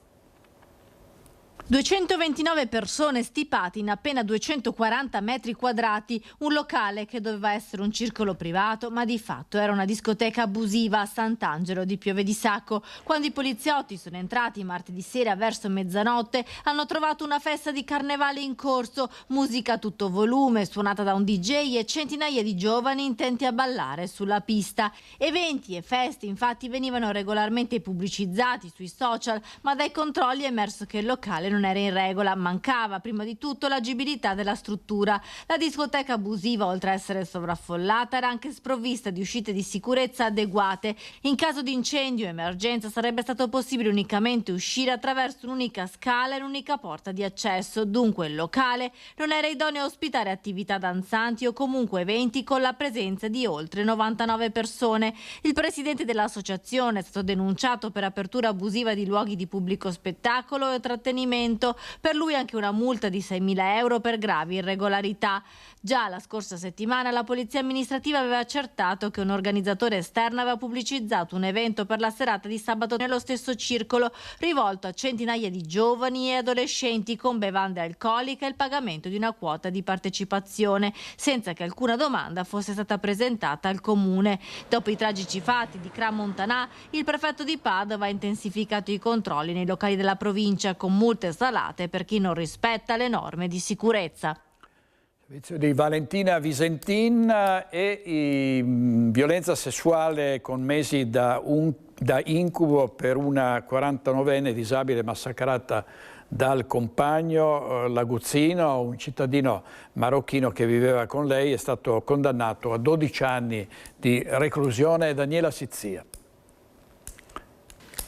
229 persone stipate in appena 240 metri quadrati, un locale che doveva essere un circolo privato, ma di fatto era una discoteca abusiva a Sant'Angelo di Piove di Sacco. Quando i poliziotti sono entrati martedì sera verso mezzanotte, hanno trovato una festa di carnevale in corso, musica a tutto volume, suonata da un DJ e centinaia di giovani intenti a ballare sulla pista. Eventi e feste infatti venivano regolarmente pubblicizzati sui social, ma dai controlli è emerso che il locale non era in regola, mancava prima di tutto l'agibilità della struttura. La discoteca abusiva, oltre a essere sovraffollata, era anche sprovvista di uscite di sicurezza adeguate. In caso di incendio o emergenza sarebbe stato possibile unicamente uscire attraverso un'unica scala e un'unica porta di accesso. Dunque il locale non era idoneo a ospitare attività danzanti o comunque eventi con la presenza di oltre 99 persone. Il presidente dell'associazione è stato denunciato per apertura abusiva di luoghi di pubblico spettacolo e intrattenimento. Per lui anche una multa di 6.000 euro per gravi irregolarità. Già la scorsa settimana la polizia amministrativa aveva accertato che un organizzatore esterno aveva pubblicizzato un evento per la serata di sabato nello stesso circolo, rivolto a centinaia di giovani e adolescenti con bevande alcoliche e il pagamento di una quota di partecipazione, senza che alcuna domanda fosse stata presentata al comune. Dopo i tragici fatti di Cramontanà, il prefetto di Padova ha intensificato i controlli nei locali della provincia, con multe salate per chi non rispetta le norme di sicurezza. Servizio di Valentina Visentin e violenza sessuale commessi da incubo per una 49enne disabile massacrata dal compagno Laguzzino, un cittadino marocchino che viveva con lei, è stato condannato a 12 anni di reclusione. Daniela Sizzia.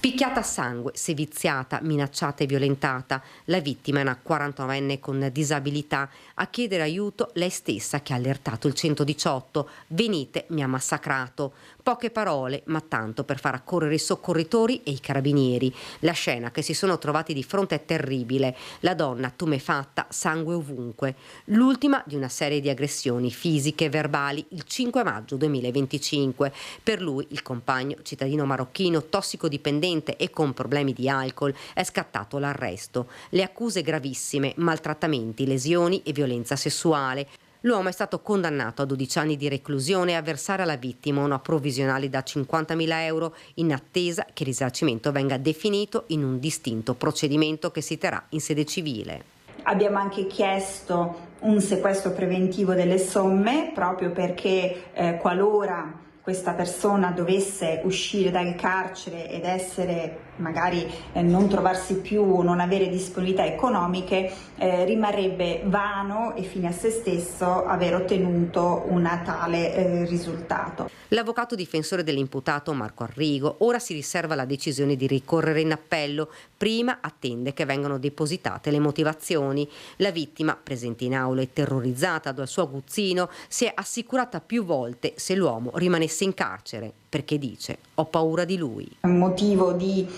Picchiata a sangue, seviziata, minacciata e violentata, la vittima è una 49enne con disabilità. A chiedere aiuto lei stessa, che ha allertato il 118. Venite, mi ha massacrato. Poche parole, ma tanto per far accorrere i soccorritori e i carabinieri. La scena che si sono trovati di fronte è terribile. La donna tumefatta, sangue ovunque. L'ultima di una serie di aggressioni fisiche e verbali il 5 maggio 2025. Per lui, il compagno, cittadino marocchino, tossicodipendente e con problemi di alcol, è scattato l'arresto. Le accuse gravissime, maltrattamenti, lesioni e violenza sessuale. L'uomo è stato condannato a 12 anni di reclusione e a versare alla vittima una provvisionale da 50.000 euro in attesa che il risarcimento venga definito in un distinto procedimento che si terrà in sede civile. Abbiamo anche chiesto un sequestro preventivo delle somme proprio perché qualora questa persona dovesse uscire dal carcere ed essere magari non trovarsi più, non avere disponibilità economiche, rimarrebbe vano e fine a se stesso aver ottenuto un tale risultato. L'avvocato difensore dell'imputato Marco Arrigo ora si riserva la decisione di ricorrere in appello, prima attende che vengano depositate le motivazioni. La vittima, presente in aula e terrorizzata dal suo aguzzino, si è assicurata più volte se l'uomo rimanesse in carcere, perché dice: ho paura di lui. Un motivo di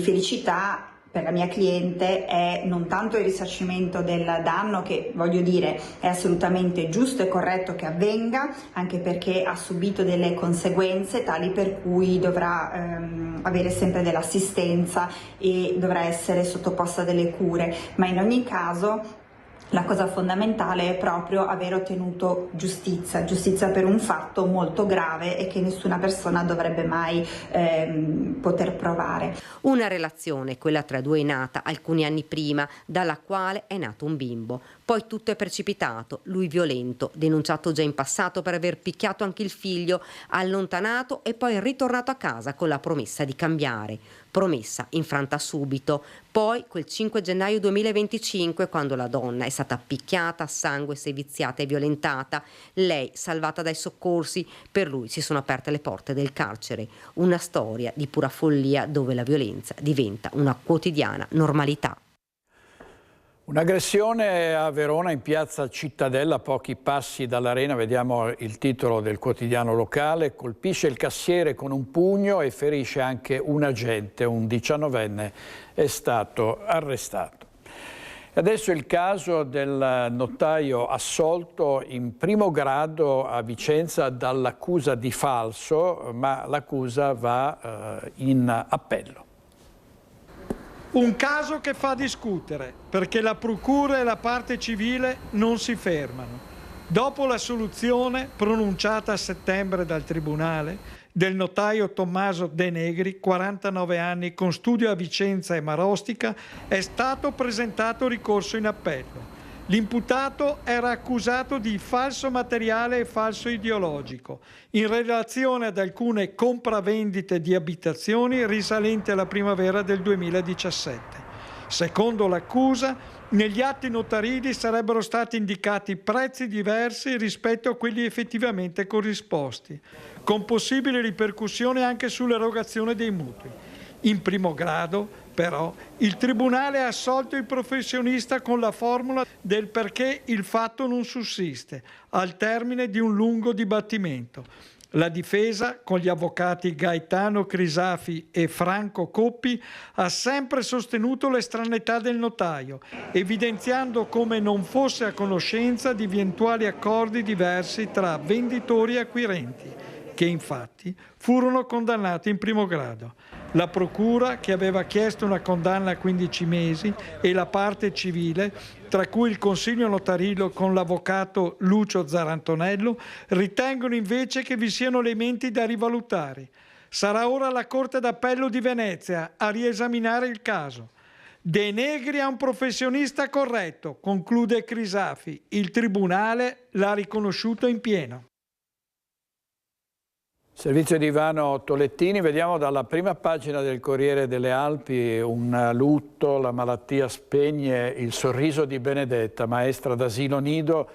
felicità per la mia cliente è non tanto il risarcimento del danno, che voglio dire è assolutamente giusto e corretto che avvenga, anche perché ha subito delle conseguenze tali per cui dovrà avere sempre dell'assistenza e dovrà essere sottoposta a delle cure, ma in ogni caso la cosa fondamentale è proprio aver ottenuto giustizia per un fatto molto grave e che nessuna persona dovrebbe mai poter provare. Una relazione, quella tra due, è nata alcuni anni prima, dalla quale è nato un bimbo. Poi tutto è precipitato, lui violento, denunciato già in passato per aver picchiato anche il figlio, allontanato e poi ritornato a casa con la promessa di cambiare. Promessa infranta subito. Poi quel 5 gennaio 2025, quando la donna è stata picchiata a sangue, seviziata e violentata, lei salvata dai soccorsi, per lui si sono aperte le porte del carcere. Una storia di pura follia dove la violenza diventa una quotidiana normalità. Un'aggressione a Verona in piazza Cittadella, a pochi passi dall'Arena, vediamo il titolo del quotidiano locale, colpisce il cassiere con un pugno e ferisce anche un agente, un 19enne è stato arrestato. E adesso il caso del notaio assolto in primo grado a Vicenza dall'accusa di falso, ma l'accusa va in appello. Un caso che fa discutere, perché la procura e la parte civile non si fermano. Dopo la soluzione pronunciata a settembre dal Tribunale del notaio Tommaso De Negri, 49 anni, con studio a Vicenza e Marostica, è stato presentato ricorso in appello. L'imputato era accusato di falso materiale e falso ideologico in relazione ad alcune compravendite di abitazioni risalenti alla primavera del 2017. Secondo l'accusa, negli atti notarili sarebbero stati indicati prezzi diversi rispetto a quelli effettivamente corrisposti, con possibili ripercussioni anche sull'erogazione dei mutui. In primo grado, però, il Tribunale ha assolto il professionista con la formula del perché il fatto non sussiste, al termine di un lungo dibattimento. La difesa, con gli avvocati Gaetano Crisafi e Franco Coppi, ha sempre sostenuto l'estraneità del notaio, evidenziando come non fosse a conoscenza di eventuali accordi diversi tra venditori e acquirenti, che infatti furono condannati in primo grado. La procura, che aveva chiesto una condanna a 15 mesi, e la parte civile, tra cui il Consiglio notarile con l'avvocato Lucio Zarantonello, ritengono invece che vi siano elementi da rivalutare. Sarà ora la Corte d'Appello di Venezia a riesaminare il caso. De Negri è un professionista corretto, conclude Crisafi. Il Tribunale l'ha riconosciuto in pieno. Servizio di Ivano Tolettini, vediamo dalla prima pagina del Corriere delle Alpi un lutto, la malattia spegne il sorriso di Benedetta, maestra d'asilo nido,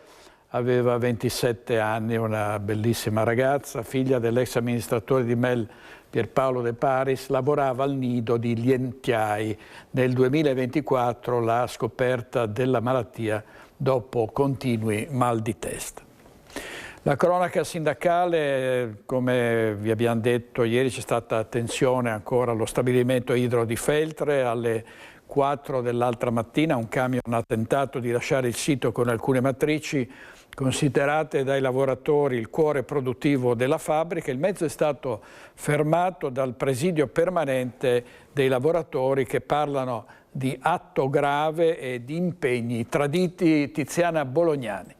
aveva 27 anni, una bellissima ragazza, figlia dell'ex amministratore di Mel Pierpaolo De Paris, lavorava al nido di Lientiai. Nel 2024 la scoperta della malattia dopo continui mal di testa. La cronaca sindacale, come vi abbiamo detto ieri, c'è stata tensione ancora allo stabilimento idro di Feltre. Alle 4 dell'altra mattina un camion ha tentato di lasciare il sito con alcune matrici considerate dai lavoratori il cuore produttivo della fabbrica. Il mezzo è stato fermato dal presidio permanente dei lavoratori che parlano di atto grave e di impegni traditi. Tiziana Bolognani.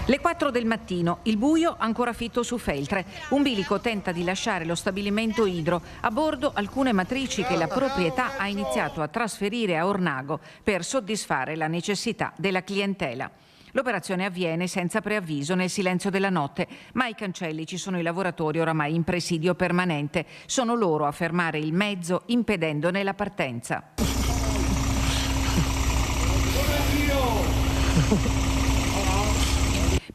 Le 4 del mattino, il buio ancora fitto su Feltre. Un bilico tenta di lasciare lo stabilimento idro. A bordo alcune matrici che la proprietà ha iniziato a trasferire a Ornago per soddisfare la necessità della clientela. L'operazione avviene senza preavviso nel silenzio della notte, ma ai cancelli ci sono i lavoratori oramai in presidio permanente. Sono loro a fermare il mezzo impedendone la partenza.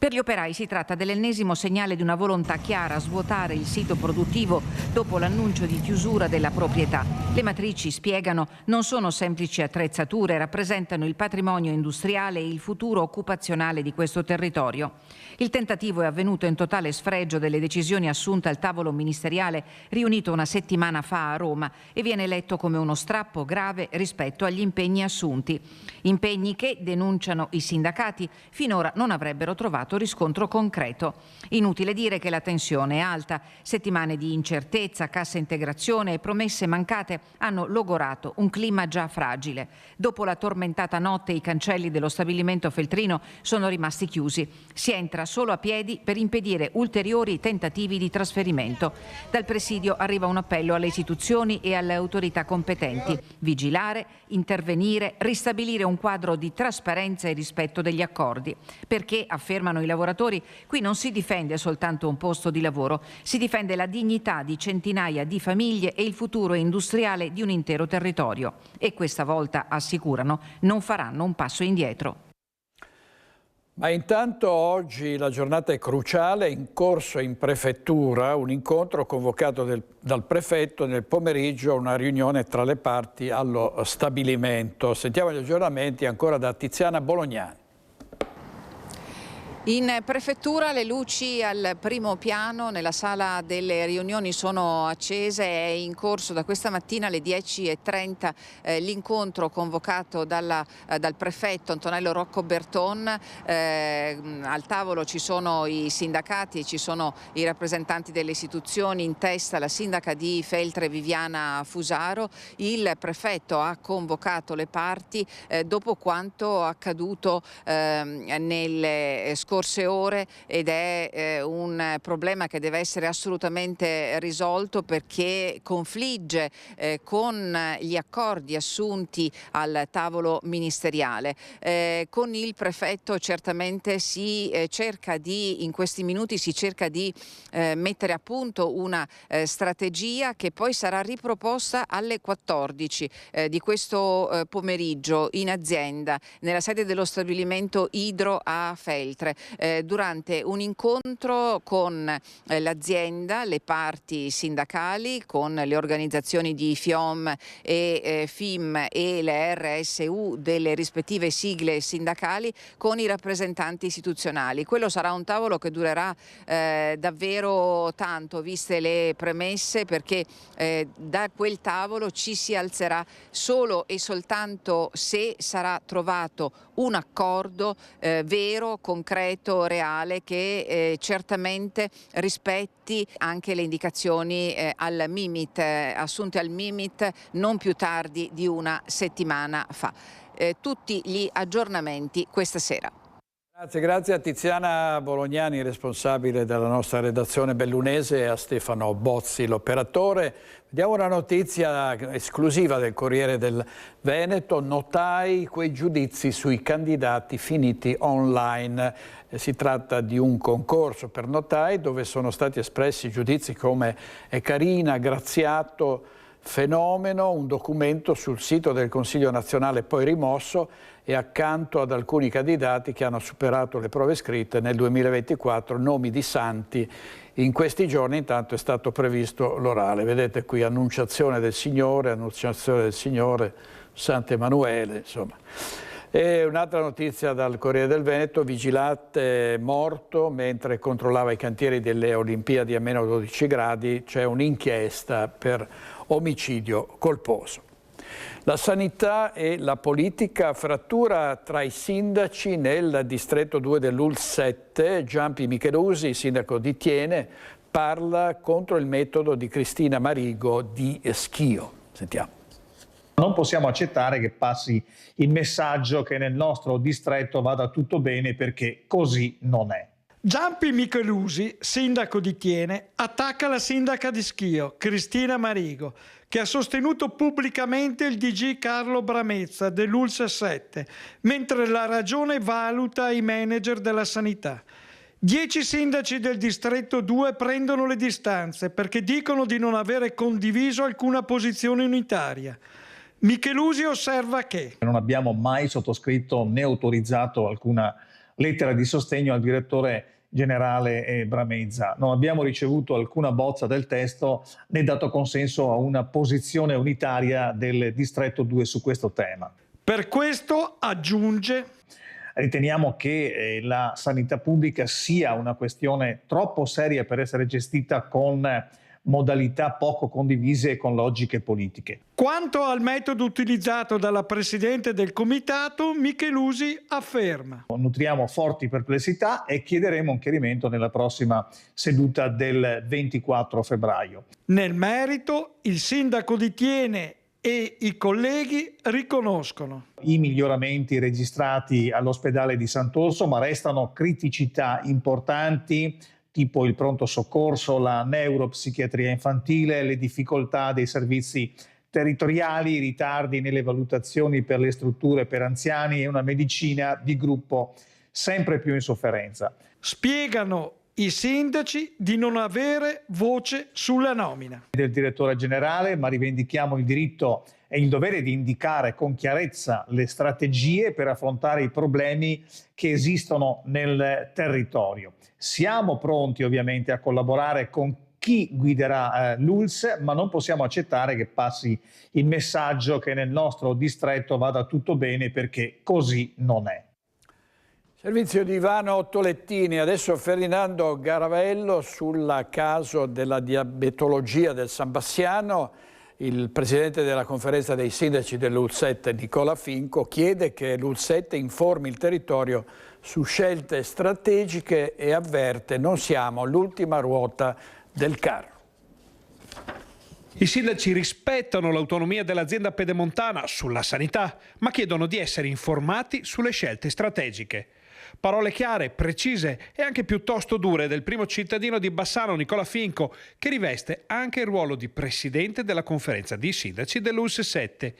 Per gli operai si tratta dell'ennesimo segnale di una volontà chiara a svuotare il sito produttivo dopo l'annuncio di chiusura della proprietà. Le matrici, spiegano, non sono semplici attrezzature, rappresentano il patrimonio industriale e il futuro occupazionale di questo territorio. Il tentativo è avvenuto in totale sfregio delle decisioni assunte al tavolo ministeriale riunito una settimana fa a Roma e viene letto come uno strappo grave rispetto agli impegni assunti. Impegni che, denunciano i sindacati, finora non avrebbero trovato riscontro concreto. Inutile dire che la tensione è alta. Settimane di incertezza, cassa integrazione e promesse mancate hanno logorato un clima già fragile. Dopo la tormentata notte i cancelli dello stabilimento feltrino sono rimasti chiusi. Si entra solo a piedi per impedire ulteriori tentativi di trasferimento. Dal presidio arriva un appello alle istituzioni e alle autorità competenti: vigilare, intervenire, ristabilire un quadro di trasparenza e rispetto degli accordi. Perché, affermano i lavoratori, qui non si difende soltanto un posto di lavoro, si difende la dignità di centinaia di famiglie e il futuro industriale di un intero territorio. E questa volta, assicurano, non faranno un passo indietro. Ma intanto oggi la giornata è cruciale, è in corso in prefettura un incontro convocato dal prefetto nel pomeriggio, una riunione tra le parti allo stabilimento. Sentiamo gli aggiornamenti ancora da Tiziana Bolognani. In prefettura le luci al primo piano, nella sala delle riunioni sono accese, è in corso da questa mattina alle 10:30 l'incontro convocato dal prefetto Antonello Rocco Berton. Al tavolo ci sono i sindacati, ci sono i rappresentanti delle istituzioni, in testa la sindaca di Feltre Viviana Fusaro. Il prefetto ha convocato le parti dopo quanto accaduto nelle scorse ore ed è un problema che deve essere assolutamente risolto perché confligge con gli accordi assunti al tavolo ministeriale. Con il prefetto certamente in questi minuti si cerca di mettere a punto una strategia che poi sarà riproposta alle 14 di questo pomeriggio in azienda nella sede dello stabilimento Idro a Feltre. Durante un incontro con l'azienda, le parti sindacali, con le organizzazioni di FIOM e FIM e le RSU delle rispettive sigle sindacali, con i rappresentanti istituzionali. Quello sarà un tavolo che durerà davvero tanto, viste le premesse, perché da quel tavolo ci si alzerà solo e soltanto se sarà trovato un accordo vero, concreto, reale, che certamente rispetti anche le indicazioni al Mimit, assunte al Mimit non più tardi di una settimana fa. Tutti gli aggiornamenti questa sera. Grazie a Tiziana Bolognani, responsabile della nostra redazione bellunese, e a Stefano Bozzi, l'operatore. Vediamo una notizia esclusiva del Corriere del Veneto: notai quei giudizi sui candidati finiti online. Si tratta di un concorso per notai dove sono stati espressi giudizi come è carina, graziato, fenomeno, un documento sul sito del Consiglio nazionale poi rimosso, e accanto ad alcuni candidati che hanno superato le prove scritte nel 2024 nomi di santi. In questi giorni intanto è stato previsto l'orale. Vedete qui Annunciazione del Signore, Sant'Emanuele, insomma. E un'altra notizia dal Corriere del Veneto: vigilante morto mentre controllava i cantieri delle Olimpiadi a meno 12 gradi, c'è un'inchiesta per omicidio colposo. La sanità e la politica, frattura tra i sindaci nel distretto 2 dell'ULSS 7. Giampi Michelusi, sindaco di Thiene, parla contro il metodo di Cristina Marigo di Schio. Sentiamo. Non possiamo accettare che passi il messaggio che nel nostro distretto vada tutto bene, perché così non è. Giampi Michelusi, sindaco di Thiene, attacca la sindaca di Schio, Cristina Marigo, che ha sostenuto pubblicamente il DG Carlo Bramezza dell'ULSS 7, mentre la Regione valuta i manager della sanità. 10 sindaci del distretto 2 prendono le distanze perché dicono di non avere condiviso alcuna posizione unitaria. Michelusi osserva che non abbiamo mai sottoscritto né autorizzato alcuna lettera di sostegno al direttore generale Bramezza. Non abbiamo ricevuto alcuna bozza del testo né dato consenso a una posizione unitaria del distretto 2 su questo tema. Per questo, aggiunge, riteniamo che la sanità pubblica sia una questione troppo seria per essere gestita con modalità poco condivise e con logiche politiche. Quanto al metodo utilizzato dalla Presidente del Comitato, Michelusi afferma: nutriamo forti perplessità e chiederemo un chiarimento nella prossima seduta del 24 febbraio. Nel merito, il sindaco di Thiene e i colleghi riconoscono i miglioramenti registrati all'ospedale di Sant'Orso, ma restano criticità importanti tipo il pronto soccorso, la neuropsichiatria infantile, le difficoltà dei servizi territoriali, i ritardi nelle valutazioni per le strutture per anziani e una medicina di gruppo sempre più in sofferenza. Spiegano i sindaci di non avere voce sulla nomina del direttore generale, ma rivendichiamo il diritto e il dovere di indicare con chiarezza le strategie per affrontare i problemi che esistono nel territorio. Siamo pronti ovviamente a collaborare con chi guiderà l'ULSS, ma non possiamo accettare che passi il messaggio che nel nostro distretto vada tutto bene, perché così non è. Servizio di Ivano Ottolettini. Adesso Ferdinando Garavello sul caso della diabetologia del San Bassiano. Il presidente della conferenza dei sindaci dell'ULSS, Nicola Finco, chiede che l'ULSS informi il territorio su scelte strategiche e avverte: non siamo l'ultima ruota del carro. I sindaci rispettano l'autonomia dell'azienda pedemontana sulla sanità, ma chiedono di essere informati sulle scelte strategiche. Parole chiare, precise e anche piuttosto dure del primo cittadino di Bassano, Nicola Finco, che riveste anche il ruolo di presidente della conferenza di sindaci dell'ULSS 7.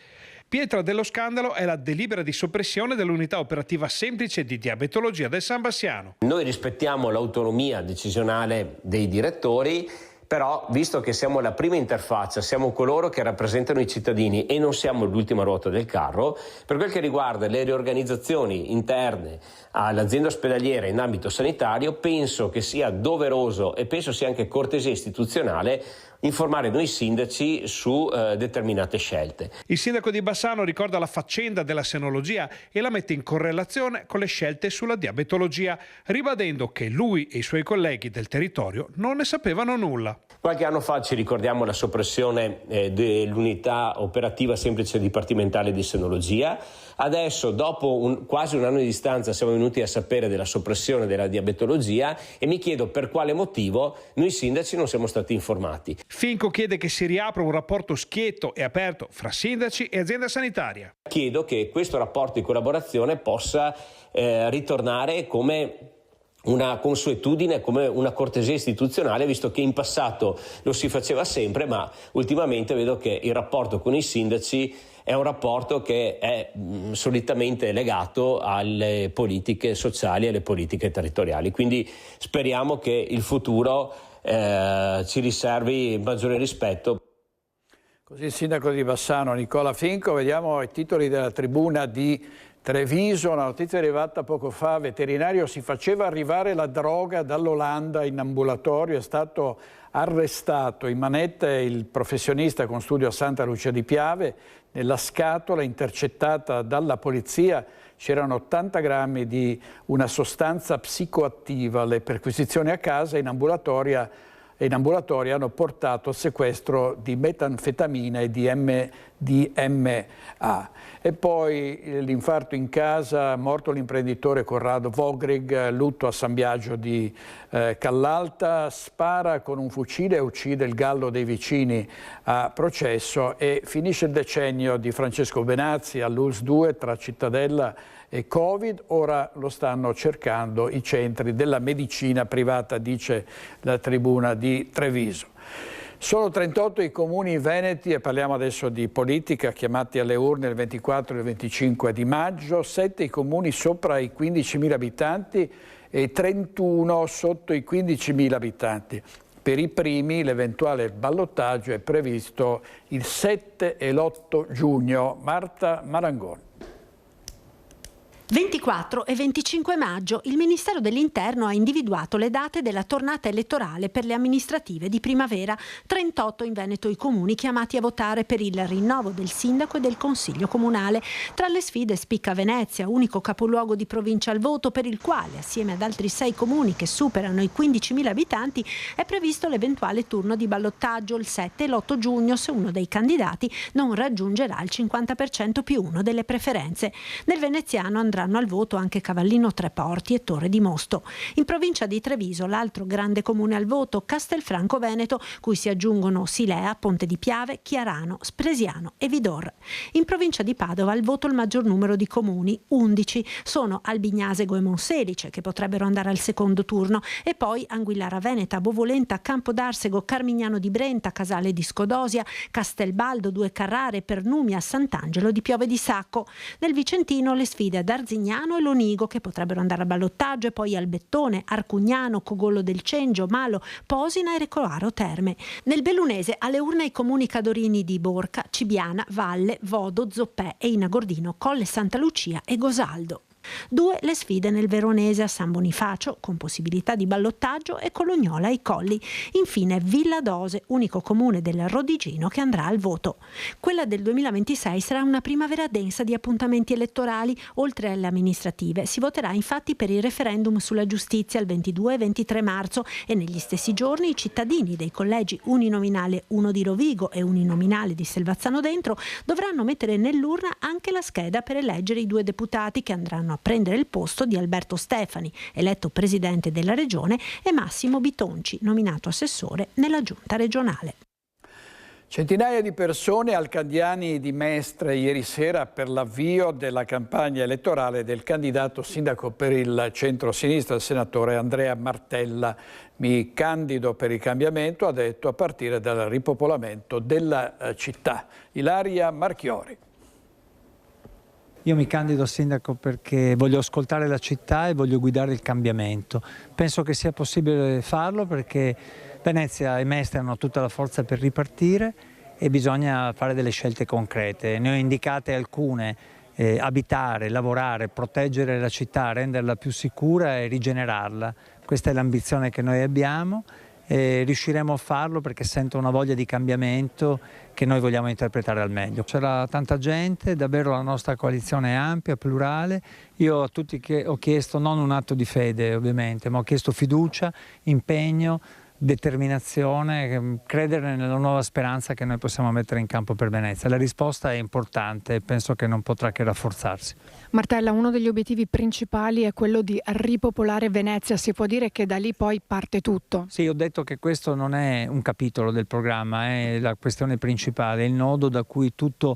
Pietra dello scandalo è la delibera di soppressione dell'unità operativa semplice di diabetologia del San Bassiano. Noi rispettiamo l'autonomia decisionale dei direttori, però visto che siamo la prima interfaccia, siamo coloro che rappresentano i cittadini e non siamo l'ultima ruota del carro, per quel che riguarda le riorganizzazioni interne all'azienda ospedaliera in ambito sanitario, penso che sia doveroso e penso sia anche cortesia istituzionale informare noi sindaci su determinate scelte. Il sindaco di Bassano ricorda la faccenda della senologia e la mette in correlazione con le scelte sulla diabetologia, ribadendo che lui e i suoi colleghi del territorio non ne sapevano nulla. Qualche anno fa ci ricordiamo la soppressione dell'unità operativa semplice dipartimentale di senologia. Adesso, dopo quasi un anno di distanza, siamo venuti a sapere della soppressione della diabetologia e mi chiedo per quale motivo noi sindaci non siamo stati informati. Finco chiede che si riapra un rapporto schietto e aperto fra sindaci e azienda sanitaria. Chiedo che questo rapporto di collaborazione possa ritornare come una consuetudine, come una cortesia istituzionale, visto che in passato lo si faceva sempre, ma ultimamente vedo che il rapporto con i sindaci è un rapporto che è solitamente legato alle politiche sociali e alle politiche territoriali. Quindi speriamo che il futuro ci riservi maggiore rispetto. Così il sindaco di Bassano Nicola Finco. Vediamo i titoli della tribuna di Treviso, una notizia arrivata poco fa: veterinario si faceva arrivare la droga dall'Olanda in ambulatorio, è stato arrestato. In manette il professionista con studio a Santa Lucia di Piave. Nella scatola intercettata dalla polizia c'erano 80 grammi di una sostanza psicoattiva. Le perquisizioni a casa in ambulatorio hanno portato al sequestro di metanfetamina e di MDMA. E poi l'infarto in casa, morto l'imprenditore Corrado Vogrig, lutto a San Biagio di Callalta, spara con un fucile e uccide il gallo dei vicini a processo, e finisce il decennio di Francesco Benazzi all'ULSS 2 tra Cittadella e Covid. Ora lo stanno cercando i centri della medicina privata, dice la tribuna di Treviso. Sono 38 i comuni veneti, e parliamo adesso di politica, chiamati alle urne il 24 e il 25 di maggio, 7 i comuni sopra i 15.000 abitanti e 31 sotto i 15.000 abitanti. Per i primi l'eventuale ballottaggio è previsto il 7 e l'8 giugno. Marta Marangoni. 24 e 25 maggio il Ministero dell'Interno ha individuato le date della tornata elettorale per le amministrative di primavera. 38 in Veneto i comuni chiamati a votare per il rinnovo del sindaco e del consiglio comunale. Tra le sfide spicca Venezia, unico capoluogo di provincia al voto, per il quale, assieme ad altri 6 comuni che superano i 15.000 abitanti, è previsto l'eventuale turno di ballottaggio il 7 e l'8 giugno se uno dei candidati non raggiungerà il 50% più 1 delle preferenze. Nel veneziano andranno al voto anche Cavallino Treporti e Torre di Mosto. In provincia di Treviso, l'altro grande comune al voto, Castelfranco Veneto, cui si aggiungono Silea, Ponte di Piave, Chiarano, Spresiano e Vidor. In provincia di Padova al voto il maggior numero di comuni, 11. Sono Albignasego e Monselice, che potrebbero andare al secondo turno, e poi Anguillara Veneta, Bovolenta, Campodarsego, Carmignano di Brenta, Casale di Scodosia, Castelbaldo, Due Carrare, Pernumia, Sant'Angelo di Piove di Sacco. Nel Vicentino le sfide ad Arzignano e Lonigo, che potrebbero andare a ballottaggio, e poi Albettone, Arcugnano, Cogollo del Cengio, Malo, Posina e Recoaro Terme. Nel Bellunese alle urne i comuni cadorini di Borca, Cibiana, Valle, Vodo, Zoppè e Inagordino, Colle Santa Lucia e Gosaldo. 2 le sfide nel Veronese a San Bonifacio, con possibilità di ballottaggio, e Colognola ai Colli. Infine Villa Dose, unico comune del Rodigino che andrà al voto. Quella del 2026 sarà una primavera densa di appuntamenti elettorali. Oltre alle amministrative si voterà infatti per il referendum sulla giustizia il 22 e 23 marzo e negli stessi giorni i cittadini dei collegi uninominale 1 di Rovigo e uninominale di Selvazzano Dentro dovranno mettere nell'urna anche la scheda per eleggere i 2 deputati che andranno a prendere il posto di Alberto Stefani, eletto presidente della regione, e Massimo Bitonci, nominato assessore nella giunta regionale. Centinaia di persone al Candiani di Mestre ieri sera per l'avvio della campagna elettorale del candidato sindaco per il centro-sinistra, il senatore Andrea Martella. Mi candido per il cambiamento, ha detto, a partire dal ripopolamento della città. Ilaria Marchiori. Io mi candido a sindaco perché voglio ascoltare la città e voglio guidare il cambiamento. Penso che sia possibile farlo perché Venezia e Mestre hanno tutta la forza per ripartire e bisogna fare delle scelte concrete. Ne ho indicate alcune: abitare, lavorare, proteggere la città, renderla più sicura e rigenerarla. Questa è l'ambizione che noi abbiamo. E riusciremo a farlo perché sento una voglia di cambiamento che noi vogliamo interpretare al meglio. C'era tanta gente, davvero la nostra coalizione è ampia, plurale. Io a tutti ho chiesto non un atto di fede ovviamente, ma ho chiesto fiducia, impegno, determinazione, credere nella nuova speranza che noi possiamo mettere in campo per Venezia. La risposta è importante e penso che non potrà che rafforzarsi. Martella, uno degli obiettivi principali è quello di ripopolare Venezia. Si può dire che da lì poi parte tutto? Sì, ho detto che questo non è un capitolo del programma, è la questione principale, il nodo da cui tutto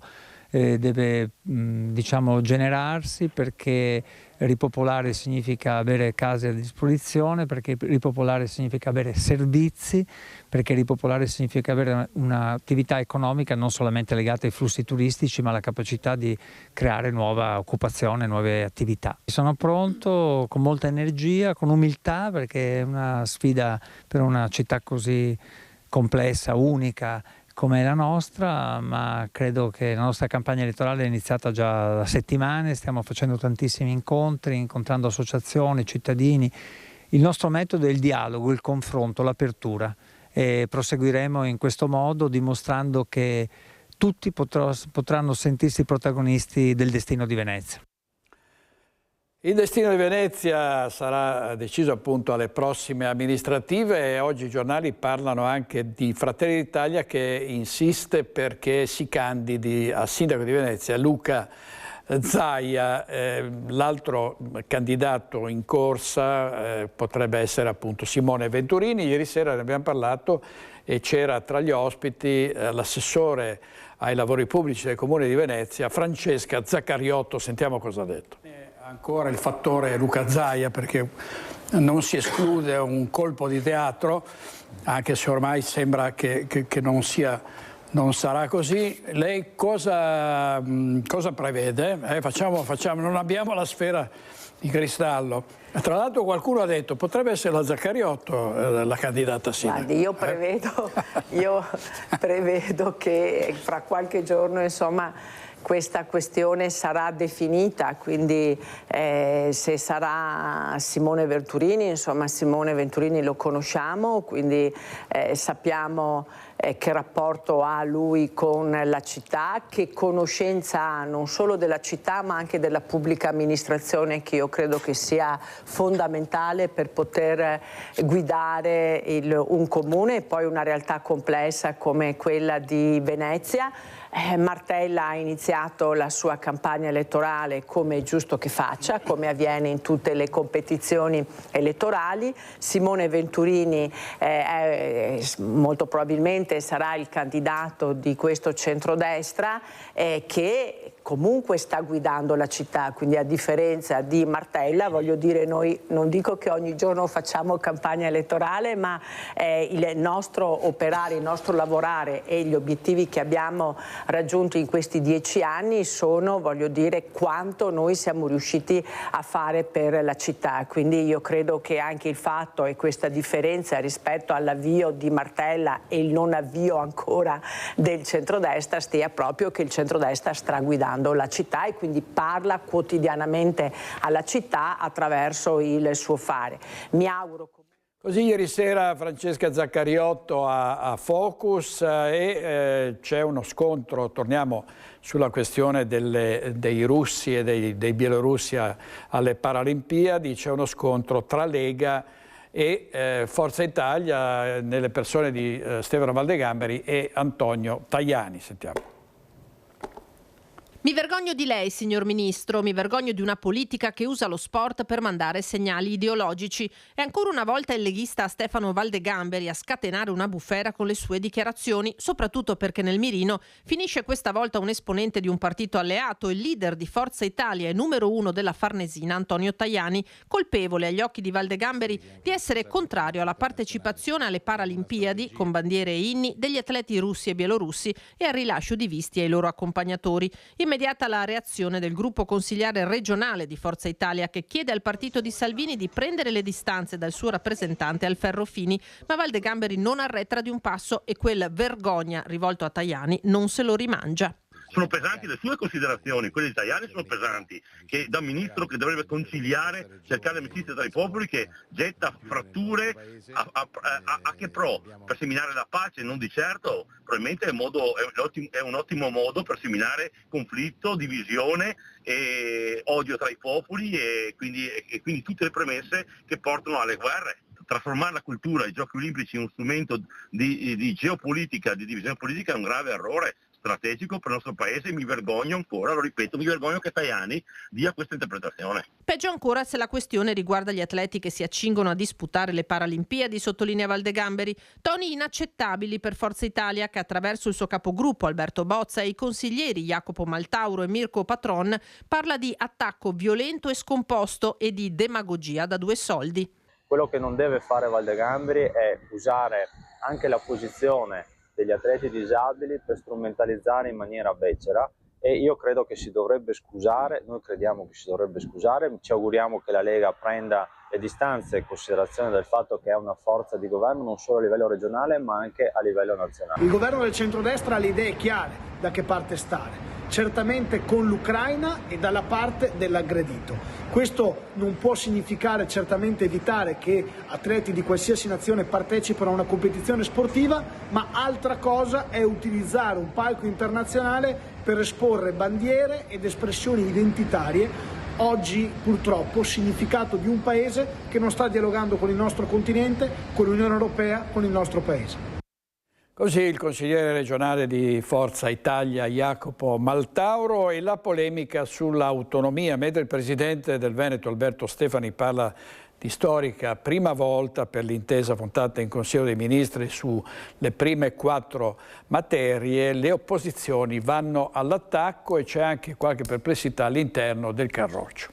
deve generarsi, perché ripopolare significa avere case a disposizione, perché ripopolare significa avere servizi, perché ripopolare significa avere un'attività economica non solamente legata ai flussi turistici, ma alla capacità di creare nuova occupazione, nuove attività. Sono pronto con molta energia, con umiltà, perché è una sfida per una città così complessa, unica come la nostra, ma credo che la nostra campagna elettorale è iniziata già da settimane, stiamo facendo tantissimi incontri, incontrando associazioni, cittadini. Il nostro metodo è il dialogo, il confronto, l'apertura, e proseguiremo in questo modo dimostrando che tutti potranno sentirsi protagonisti del destino di Venezia. Il destino di Venezia sarà deciso appunto alle prossime amministrative e oggi i giornali parlano anche di Fratelli d'Italia che insiste perché si candidi a sindaco di Venezia Luca Zaia. L'altro candidato in corsa potrebbe essere appunto Simone Venturini. Ieri sera ne abbiamo parlato e c'era tra gli ospiti l'assessore ai lavori pubblici del Comune di Venezia, Francesca Zaccariotto. Sentiamo cosa ha detto. Ancora il fattore Luca Zaia, perché non si esclude un colpo di teatro, anche se ormai sembra che non sarà così. Lei cosa prevede? Non abbiamo la sfera di cristallo. Tra l'altro qualcuno ha detto potrebbe essere la Zaccariotto la candidata sindaco. Io prevedo che fra qualche giorno questa questione sarà definita, quindi se sarà Simone Venturini, insomma Simone Venturini lo conosciamo, quindi sappiamo che rapporto ha lui con la città, che conoscenza ha non solo della città ma anche della pubblica amministrazione, che io credo che sia fondamentale per poter guidare un comune e poi una realtà complessa come quella di Venezia. Martella ha iniziato la sua campagna elettorale come è giusto che faccia, come avviene in tutte le competizioni elettorali. Simone Venturini molto probabilmente sarà il candidato di questo centrodestra che comunque sta guidando la città, quindi a differenza di Martella, voglio dire, noi non dico che ogni giorno facciamo campagna elettorale, ma il nostro operare, il nostro lavorare e gli obiettivi che abbiamo raggiunto in questi 10 anni sono, voglio dire, quanto noi siamo riusciti a fare per la città. Quindi io credo che anche il fatto e questa differenza rispetto all'avvio di Martella e il non avvio ancora del centrodestra stia proprio che il centrodestra sta guidando la città e quindi parla quotidianamente alla città attraverso il suo fare. Mi auguro. Così ieri sera Francesca Zaccariotto a Focus e c'è uno scontro, torniamo sulla questione dei russi e dei bielorussi alle Paralimpiadi, c'è uno scontro tra Lega e Forza Italia nelle persone di Stefano Valdegamberi e Antonio Tajani. Sentiamo. Mi vergogno di lei, signor Ministro, mi vergogno di una politica che usa lo sport per mandare segnali ideologici. È ancora una volta il leghista Stefano Valdegamberi a scatenare una bufera con le sue dichiarazioni, soprattutto perché nel mirino finisce questa volta un esponente di un partito alleato, il leader di Forza Italia e numero 1 della Farnesina, Antonio Tajani, colpevole agli occhi di Valdegamberi di essere contrario alla partecipazione alle Paralimpiadi, con bandiere e inni, degli atleti russi e bielorussi e al rilascio di visti ai loro accompagnatori. Immediata la reazione del gruppo consigliare regionale di Forza Italia che chiede al partito di Salvini di prendere le distanze dal suo rappresentante Alferro Fini, ma Valdegamberi non arretra di un passo e quel vergogna rivolto a Tajani non se lo rimangia. Sono pesanti le sue considerazioni, quelle italiane sono pesanti, che da un ministro che dovrebbe conciliare, cercare amicizia tra i popoli, che getta fratture a che pro? Per seminare la pace, non di certo, probabilmente è un ottimo modo per seminare conflitto, divisione e odio tra i popoli e quindi tutte le premesse che portano alle guerre. Trasformare la cultura, i giochi olimpici in uno strumento di geopolitica, di divisione politica è un grave errore strategico per il nostro paese. Mi vergogno ancora, lo ripeto, mi vergogno che Tajani dia questa interpretazione. Peggio ancora se la questione riguarda gli atleti che si accingono a disputare le Paralimpiadi, sottolinea Valdegamberi. Toni inaccettabili per Forza Italia che attraverso il suo capogruppo Alberto Bozza e i consiglieri Jacopo Maltauro e Mirko Patron parla di attacco violento e scomposto e di demagogia da due soldi. Quello che non deve fare Valdegamberi è usare anche la posizione degli atleti disabili per strumentalizzare in maniera becera e io credo che si dovrebbe scusare, noi crediamo che si dovrebbe scusare, ci auguriamo che la Lega prenda le distanze in considerazione del fatto che è una forza di governo non solo a livello regionale ma anche a livello nazionale. Il governo del centrodestra ha le idee chiare da che parte stare, certamente con l'Ucraina e dalla parte dell'aggredito. Questo non può significare certamente evitare che atleti di qualsiasi nazione partecipino a una competizione sportiva, ma altra cosa è utilizzare un palco internazionale per esporre bandiere ed espressioni identitarie. Oggi purtroppo significato di un paese che non sta dialogando con il nostro continente, con l'Unione Europea, con il nostro paese. Così il consigliere regionale di Forza Italia Jacopo Maltauro e la polemica sull'autonomia, mentre il presidente del Veneto Alberto Stefani parla di storica prima volta per l'intesa affrontata in Consiglio dei Ministri sulle prime 4 materie, le opposizioni vanno all'attacco e c'è anche qualche perplessità all'interno del Carroccio.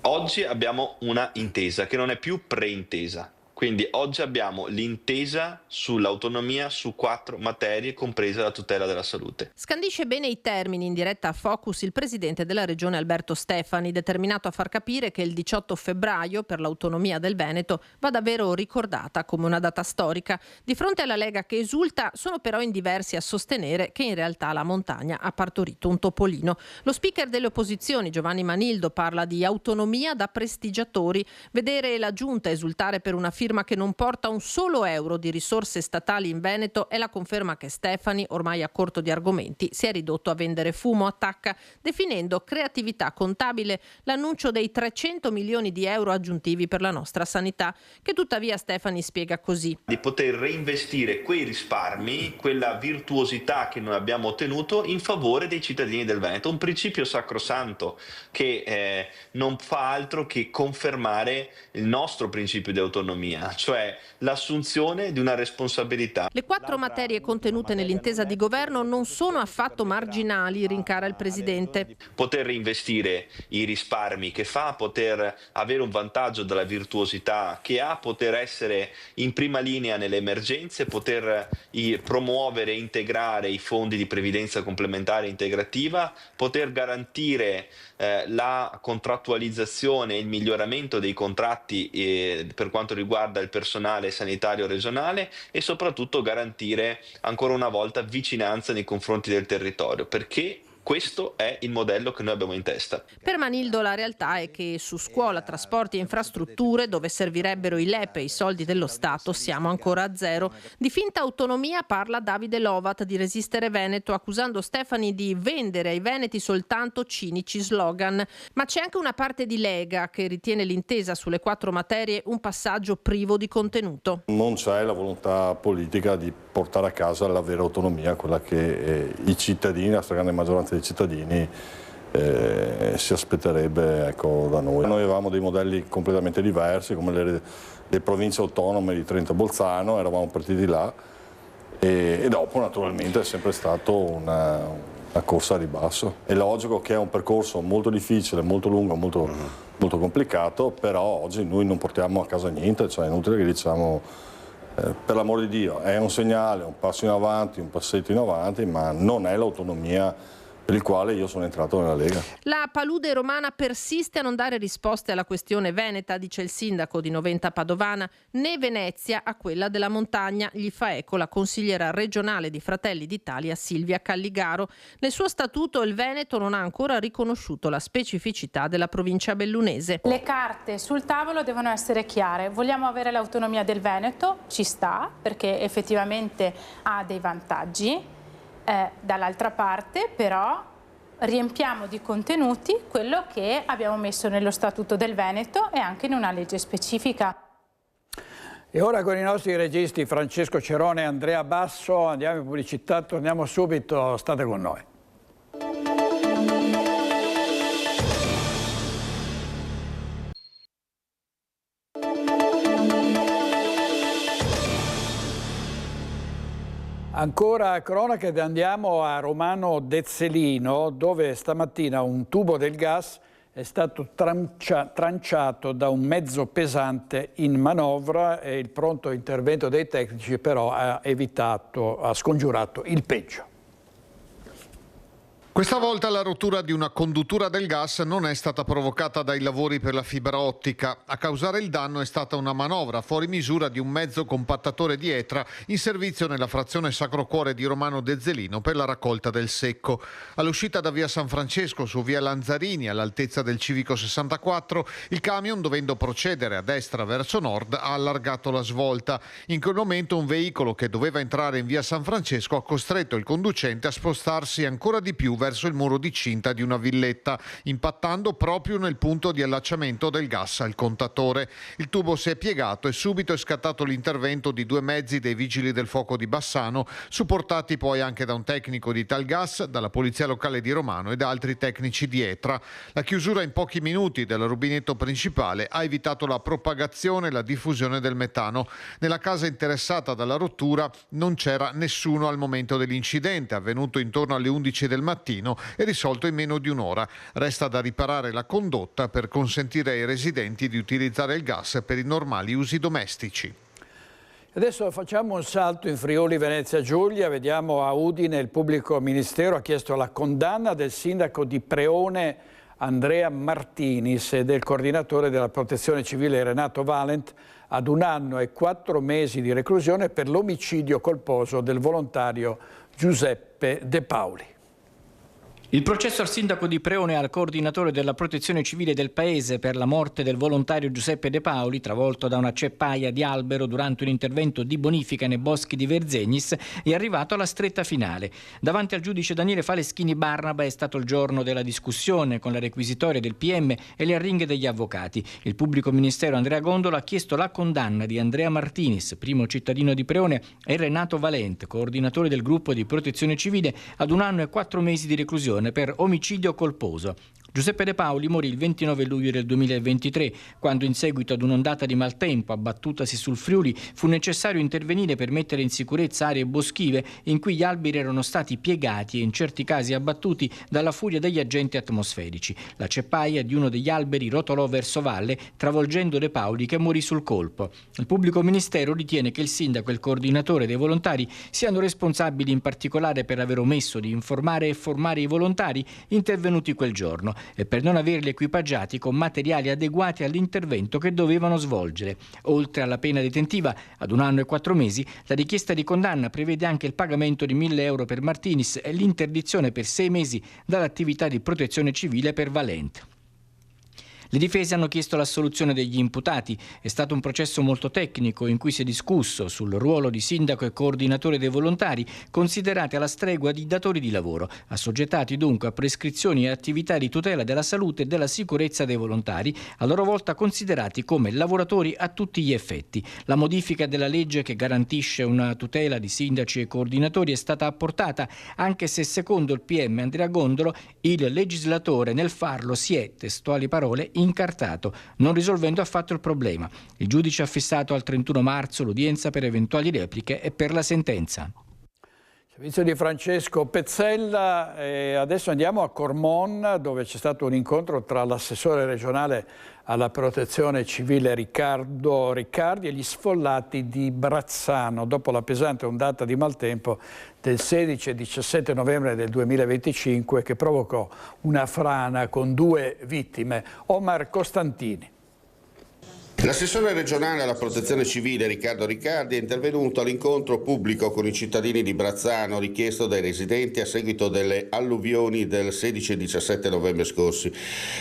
Oggi abbiamo una intesa che non è più preintesa. Quindi oggi abbiamo l'intesa sull'autonomia su 4 materie, compresa la tutela della salute. Scandisce bene i termini in diretta a Focus il presidente della regione Alberto Stefani, determinato a far capire che il 18 febbraio per l'autonomia del Veneto va davvero ricordata come una data storica. Di fronte alla Lega che esulta, sono però in diversi a sostenere che in realtà la montagna ha partorito un topolino. Lo speaker delle opposizioni Giovanni Manildo parla di autonomia da prestigiatori. Vedere la giunta esultare per una firma che non porta un solo euro di risorse statali in Veneto è la conferma che Stefani, ormai a corto di argomenti, si è ridotto a vendere fumo, attacca, definendo creatività contabile l'annuncio dei 300 milioni di euro aggiuntivi per la nostra sanità, che tuttavia Stefani spiega così. Di poter reinvestire quei risparmi, quella virtuosità che noi abbiamo ottenuto in favore dei cittadini del Veneto, un principio sacrosanto che non fa altro che confermare il nostro principio di autonomia, cioè l'assunzione di una responsabilità. Le 4 materie contenute nell'intesa di governo non sono affatto marginali, rincara il presidente. Poter reinvestire i risparmi che fa, poter avere un vantaggio dalla virtuosità che ha, poter essere in prima linea nelle emergenze, poter promuovere e integrare i fondi di previdenza complementare integrativa, poter garantire la contrattualizzazione e il miglioramento dei contratti per quanto riguarda il personale sanitario regionale e soprattutto garantire ancora una volta vicinanza nei confronti del territorio, perché questo è il modello che noi abbiamo in testa. Per Manildo la realtà è che su scuola, trasporti e infrastrutture, dove servirebbero i LEP e i soldi dello Stato, siamo ancora a zero. Di finta autonomia parla Davide Lovat di Resistere Veneto, accusando Stefani di vendere ai veneti soltanto cinici slogan. Ma c'è anche una parte di Lega che ritiene l'intesa sulle 4 materie un passaggio privo di contenuto. Non c'è la volontà politica di portare a casa la vera autonomia, quella che i cittadini, la stragrande maggioranza dei cittadini si aspetterebbe da noi. Noi avevamo dei modelli completamente diversi, come le province autonome di Trento e Bolzano, eravamo partiti là e dopo naturalmente è sempre stato una corsa a ribasso. È logico che è un percorso molto difficile, molto lungo, molto complicato, però oggi noi non portiamo a casa niente, cioè è inutile che diciamo per l'amor di Dio, è un segnale, un passo in avanti, un passetto in avanti, ma non è l'autonomia per il quale io sono entrato nella Lega. La palude romana persiste a non dare risposte alla questione veneta, dice il sindaco di Noventa Padovana, né Venezia a quella della montagna, gli fa eco la consigliera regionale di Fratelli d'Italia Silvia Calligaro. Nel suo statuto il Veneto non ha ancora riconosciuto la specificità della provincia bellunese. Le carte sul tavolo devono essere chiare, vogliamo avere l'autonomia del Veneto, ci sta, perché effettivamente ha dei vantaggi. Dall'altra parte però riempiamo di contenuti quello che abbiamo messo nello Statuto del Veneto e anche in una legge specifica. E ora con i nostri registi Francesco Cerone e Andrea Basso andiamo in pubblicità, torniamo subito, state con noi. Ancora cronache ed andiamo a Romano Dezzelino, dove stamattina un tubo del gas è stato tranciato da un mezzo pesante in manovra e il pronto intervento dei tecnici però ha scongiurato il peggio. Questa volta la rottura di una conduttura del gas non è stata provocata dai lavori per la fibra ottica. A causare il danno è stata una manovra fuori misura di un mezzo compattatore di Etra in servizio nella frazione Sacro Cuore di Romano Dezzelino per la raccolta del secco. All'uscita da via San Francesco su via Lanzarini all'altezza del Civico 64, il camion, dovendo procedere a destra verso nord, ha allargato la svolta. In quel momento un veicolo che doveva entrare in via San Francesco ha costretto il conducente a spostarsi ancora di più verso il muro di cinta di una villetta, impattando proprio nel punto di allacciamento del gas al contatore. Il tubo si è piegato e subito è scattato l'intervento di 2 mezzi dei vigili del fuoco di Bassano, supportati poi anche da un tecnico di Italgas, dalla polizia locale di Romano e da altri tecnici di Etra. La chiusura in pochi minuti del rubinetto principale ha evitato la propagazione e la diffusione del metano. Nella casa interessata dalla rottura non c'era nessuno al momento dell'incidente, avvenuto intorno alle 11 del mattino mattino e risolto in meno di un'ora. Resta da riparare la condotta per consentire ai residenti di utilizzare il gas per i normali usi domestici. Adesso facciamo un salto in Friuli Venezia Giulia, vediamo a Udine il pubblico ministero ha chiesto la condanna del sindaco di Preone Andrea Martinis e del coordinatore della protezione civile Renato Valent ad 1 anno e 4 mesi di reclusione per l'omicidio colposo del volontario Giuseppe De Paoli. Il processo al sindaco di Preone e al coordinatore della protezione civile del paese per la morte del volontario Giuseppe De Paoli, travolto da una ceppaia di albero durante un intervento di bonifica nei boschi di Verzegnis, è arrivato alla stretta finale. Davanti al giudice Daniele Faleschini Barnaba è stato il giorno della discussione con la requisitoria del PM e le arringhe degli avvocati. Il pubblico ministero Andrea Gondola ha chiesto la condanna di Andrea Martinis, primo cittadino di Preone, e Renato Valent, coordinatore del gruppo di protezione civile, ad 1 anno e 4 mesi di reclusione per omicidio colposo. Giuseppe De Paoli morì il 29 luglio del 2023, quando in seguito ad un'ondata di maltempo abbattutasi sul Friuli fu necessario intervenire per mettere in sicurezza aree boschive in cui gli alberi erano stati piegati e in certi casi abbattuti dalla furia degli agenti atmosferici. La ceppaia di uno degli alberi rotolò verso valle, travolgendo De Paoli, che morì sul colpo. Il pubblico ministero ritiene che il sindaco e il coordinatore dei volontari siano responsabili in particolare per aver omesso di informare e formare i volontari intervenuti quel giorno e per non averli equipaggiati con materiali adeguati all'intervento che dovevano svolgere. Oltre alla pena detentiva ad 1 anno e 4 mesi, la richiesta di condanna prevede anche il pagamento di 1.000 euro per Martinis e l'interdizione per 6 mesi dall'attività di protezione civile per Valent. Le difese hanno chiesto l'assoluzione degli imputati. È stato un processo molto tecnico in cui si è discusso sul ruolo di sindaco e coordinatore dei volontari, considerati alla stregua di datori di lavoro, assoggettati dunque a prescrizioni e attività di tutela della salute e della sicurezza dei volontari, a loro volta considerati come lavoratori a tutti gli effetti. La modifica della legge che garantisce una tutela di sindaci e coordinatori è stata apportata, anche se secondo il PM Andrea Gondolo il legislatore nel farlo si è, testuali parole, incartato, non risolvendo affatto il problema. Il giudice ha fissato al 31 marzo l'udienza per eventuali repliche e per la sentenza. Servizio di Francesco Pezzella. Adesso andiamo a Cormon, dove c'è stato un incontro tra l'assessore regionale alla protezione civile Riccardo Riccardi e gli sfollati di Brazzano dopo la pesante ondata di maltempo del 16 e 17 novembre del 2025 che provocò una frana con 2 vittime. Omar Costantini. L'assessore regionale alla protezione civile Riccardo Riccardi è intervenuto all'incontro pubblico con i cittadini di Brazzano richiesto dai residenti a seguito delle alluvioni del 16 e 17 novembre scorsi.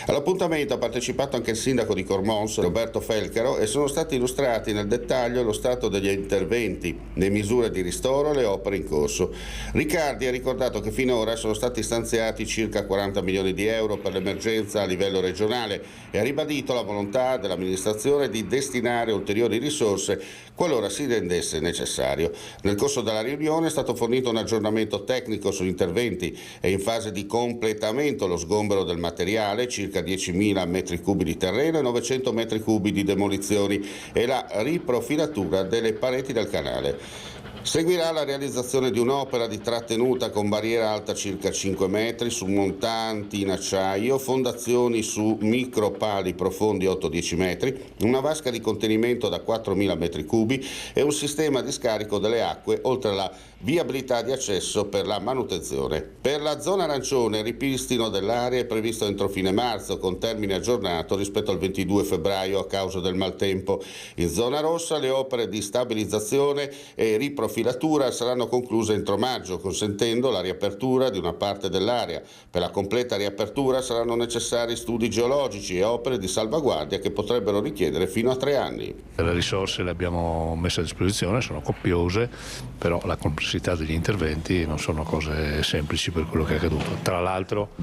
All'appuntamento ha partecipato anche il sindaco di Cormons, Roberto Felcaro, e sono stati illustrati nel dettaglio lo stato degli interventi, le misure di ristoro e le opere in corso. Riccardi ha ricordato che finora sono stati stanziati circa 40 milioni di euro per l'emergenza a livello regionale e ha ribadito la volontà dell'amministrazione di destinare ulteriori risorse qualora si rendesse necessario. Nel corso della riunione è stato fornito un aggiornamento tecnico sugli interventi. È in fase di completamento lo sgombero del materiale, circa 10.000 metri cubi di terreno e 900 metri cubi di demolizioni e la riprofilatura delle pareti del canale. Seguirà la realizzazione di un'opera di trattenuta con barriera alta circa 5 metri su montanti in acciaio, fondazioni su micropali profondi 8-10 metri, una vasca di contenimento da 4.000 metri cubi e un sistema di scarico delle acque, oltre alla viabilità di accesso per la manutenzione. Per la zona arancione il ripristino dell'area è previsto entro fine marzo con termine aggiornato rispetto al 22 febbraio a causa del maltempo. In zona rossa le opere di stabilizzazione e riprofilatura saranno concluse entro maggio, consentendo la riapertura di una parte dell'area. Per la completa riapertura saranno necessari studi geologici e opere di salvaguardia che potrebbero richiedere fino a 3 anni. Le risorse le abbiamo messe a disposizione, sono copiose, però la complessità degli interventi non sono cose semplici per quello che è accaduto. Tra l'altro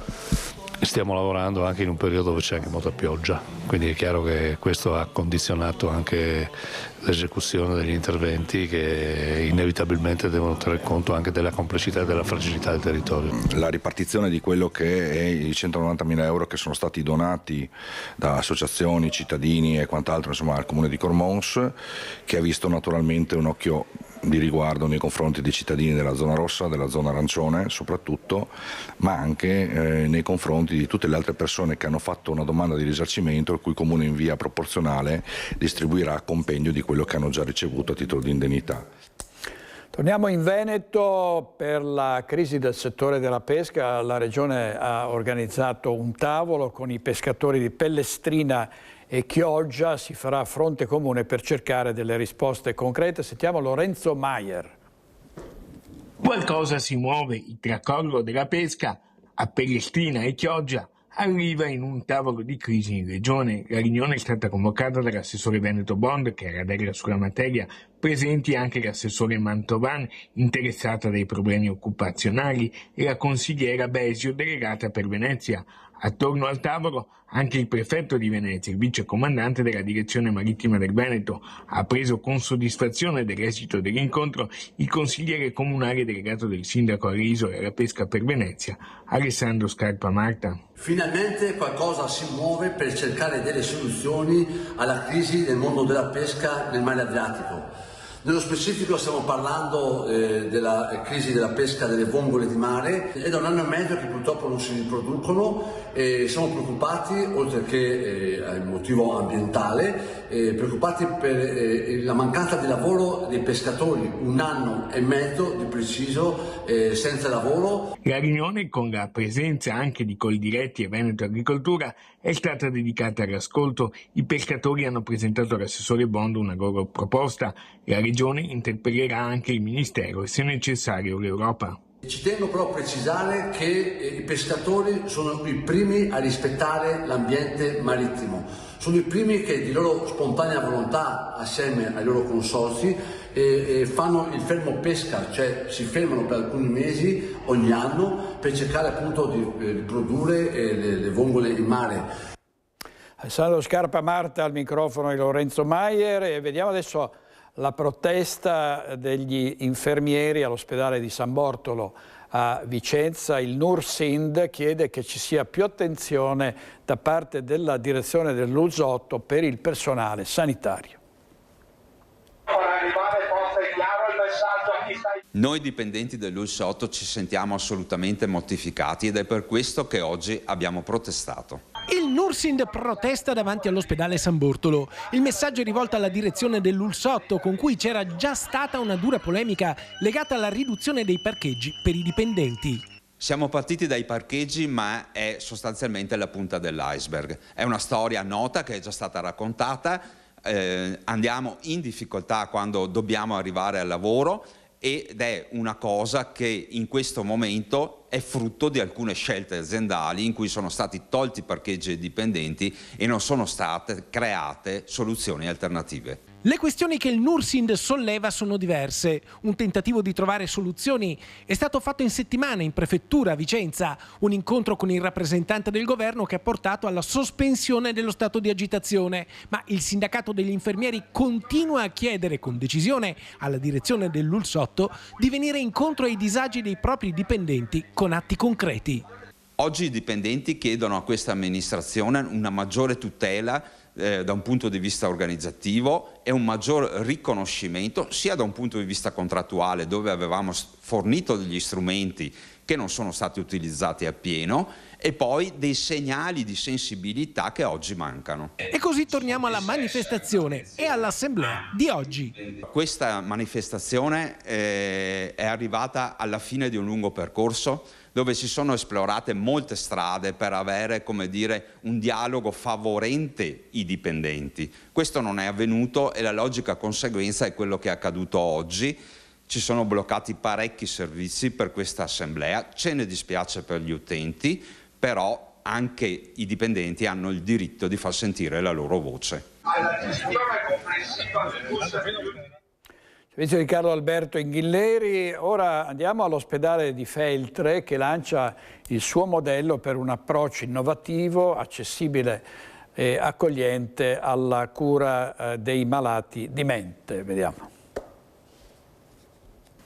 stiamo lavorando anche in un periodo dove c'è anche molta pioggia, quindi è chiaro che questo ha condizionato anche l'esecuzione degli interventi che inevitabilmente devono tenere conto anche della complessità e della fragilità del territorio. La ripartizione di quello che è i 190.000 euro che sono stati donati da associazioni, cittadini e quant'altro, insomma, al comune di Cormons, che ha visto naturalmente un occhio di riguardo nei confronti dei cittadini della zona rossa, della zona arancione soprattutto, ma anche nei confronti di tutte le altre persone che hanno fatto una domanda di risarcimento, il cui comune in via proporzionale distribuirà a compendio di quello che hanno già ricevuto a titolo di indennità. Torniamo in Veneto. Per la crisi del settore della pesca, la Regione ha organizzato un tavolo con i pescatori di Pellestrina e Chioggia. Si farà fronte comune per cercare delle risposte concrete. Sentiamo Lorenzo Maier. Qualcosa si muove. Il tracollo della pesca a Pellestrina e Chioggia arriva in un tavolo di crisi in regione. La riunione è stata convocata dall'assessore Veneto Bond, che era delega sulla materia, presenti anche l'assessore Mantovan, interessata dai problemi occupazionali, e la consigliera Besio, delegata per Venezia. Attorno al tavolo anche il prefetto di Venezia, il vicecomandante della direzione marittima del Veneto. Ha preso con soddisfazione dell'esito dell'incontro il consigliere comunale delegato del sindaco all'isola e alla pesca per Venezia, Alessandro Scarpa Marta. Finalmente qualcosa si muove per cercare delle soluzioni alla crisi del mondo della pesca nel mare Adriatico. Nello specifico stiamo parlando della crisi della pesca delle vongole di mare. È da un anno e mezzo che purtroppo non si riproducono e siamo preoccupati, oltre che al motivo ambientale, preoccupati per la mancanza di lavoro dei pescatori. Un anno e mezzo di preciso senza lavoro. La riunione, con la presenza anche di Coldiretti e Veneto Agricoltura, è stata dedicata all'ascolto. I pescatori hanno presentato all'assessore Bond una loro proposta. La Regione interpellerà anche il Ministero e, se necessario, l'Europa. Ci tengo però a precisare che i pescatori sono i primi a rispettare l'ambiente marittimo, sono i primi che di loro spontanea volontà, assieme ai loro consorzi, fanno il fermo pesca, cioè si fermano per alcuni mesi ogni anno per cercare appunto di produrre le vongole in mare. Alessandro Scarpa Marta al microfono di Lorenzo Maier, e vediamo adesso la protesta degli infermieri all'ospedale di San Bortolo a Vicenza. Il Nursind chiede che ci sia più attenzione da parte della direzione dell'Usotto per il personale sanitario. Noi dipendenti dell'Usotto ci sentiamo assolutamente mortificati ed è per questo che oggi abbiamo protestato. Il Nursind protesta davanti all'ospedale San Bortolo. Il messaggio è rivolto alla direzione dell'Ulsotto, con cui c'era già stata una dura polemica legata alla riduzione dei parcheggi per i dipendenti. Siamo partiti dai parcheggi, ma è sostanzialmente la punta dell'iceberg. È una storia nota che è già stata raccontata. Andiamo in difficoltà quando dobbiamo arrivare al lavoro, ed è una cosa che in questo momento è frutto di alcune scelte aziendali in cui sono stati tolti parcheggi ai dipendenti e non sono state create soluzioni alternative. Le questioni che il Nursind solleva sono diverse. Un tentativo di trovare soluzioni è stato fatto in settimana in prefettura a Vicenza, un incontro con il rappresentante del governo che ha portato alla sospensione dello stato di agitazione, ma il sindacato degli infermieri continua a chiedere con decisione alla direzione dell'Ulsotto di venire incontro ai disagi dei propri dipendenti con atti concreti. Oggi i dipendenti chiedono a questa amministrazione una maggiore tutela da un punto di vista organizzativo e un maggior riconoscimento sia da un punto di vista contrattuale, dove avevamo fornito degli strumenti che non sono stati utilizzati appieno, e poi dei segnali di sensibilità che oggi mancano. E così torniamo alla manifestazione e all'assemblea di oggi. Questa manifestazione è arrivata alla fine di un lungo percorso dove si sono esplorate molte strade per avere, come dire, un dialogo favorente i dipendenti. Questo non è avvenuto e la logica conseguenza è quello che è accaduto oggi. Ci sono bloccati parecchi servizi per questa assemblea, ce ne dispiace per gli utenti, però anche i dipendenti hanno il diritto di far sentire la loro voce. Servizio di Carlo Alberto Inghilleri. Ora andiamo all'ospedale di Feltre, che lancia il suo modello per un approccio innovativo, accessibile e accogliente alla cura dei malati di mente. Vediamo.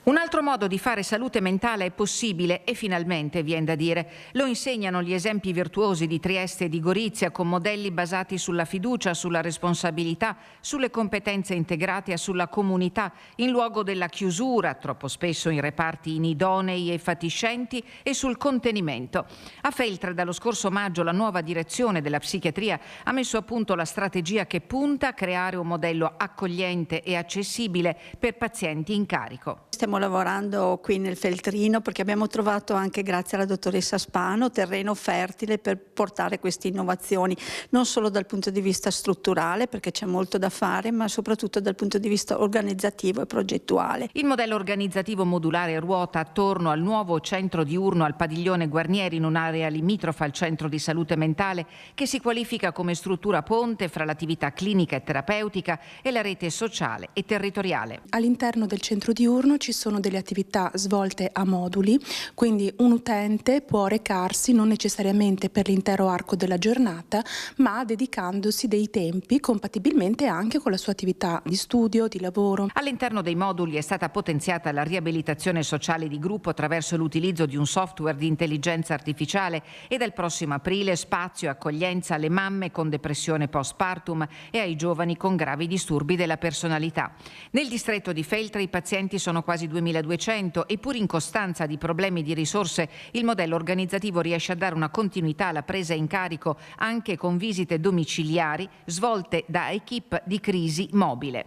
Un altro modo di fare salute mentale è possibile e finalmente, viene da dire. Lo insegnano gli esempi virtuosi di Trieste e di Gorizia, con modelli basati sulla fiducia, sulla responsabilità, sulle competenze integrate e sulla comunità, in luogo della chiusura, troppo spesso in reparti inidonei e fatiscenti, e sul contenimento. A Feltre, dallo scorso maggio, la nuova direzione della psichiatria ha messo a punto la strategia che punta a creare un modello accogliente e accessibile per pazienti in carico. Stiamo lavorando qui nel Feltrino perché abbiamo trovato, anche grazie alla dottoressa Spano, terreno fertile per portare queste innovazioni, non solo dal punto di vista strutturale, perché c'è molto da fare, ma soprattutto dal punto di vista organizzativo e progettuale. Il modello organizzativo modulare ruota attorno al nuovo centro diurno al padiglione Guarnieri, in un'area limitrofa al centro di salute mentale, che si qualifica come struttura ponte fra l'attività clinica e terapeutica e la rete sociale e territoriale. All'interno del centro diurno ci sono delle attività svolte a moduli, quindi un utente può recarsi non necessariamente per l'intero arco della giornata, ma dedicandosi dei tempi compatibilmente anche con la sua attività di studio, di lavoro. All'interno dei moduli è stata potenziata la riabilitazione sociale di gruppo attraverso l'utilizzo di un software di intelligenza artificiale e dal prossimo aprile spazio e accoglienza alle mamme con depressione postpartum e ai giovani con gravi disturbi della personalità. Nel distretto di Feltre i pazienti sono quasi 2200 e pur in costanza di problemi di risorse il modello organizzativo riesce a dare una continuità alla presa in carico anche con visite domiciliari svolte da equip di crisi mobile.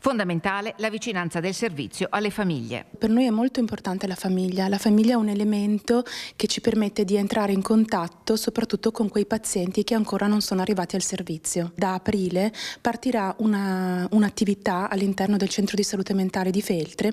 Fondamentale la vicinanza del servizio alle famiglie. Per noi è molto importante la famiglia. La famiglia è un elemento che ci permette di entrare in contatto soprattutto con quei pazienti che ancora non sono arrivati al servizio. Da aprile partirà un'attività all'interno del centro di salute mentale di Feltre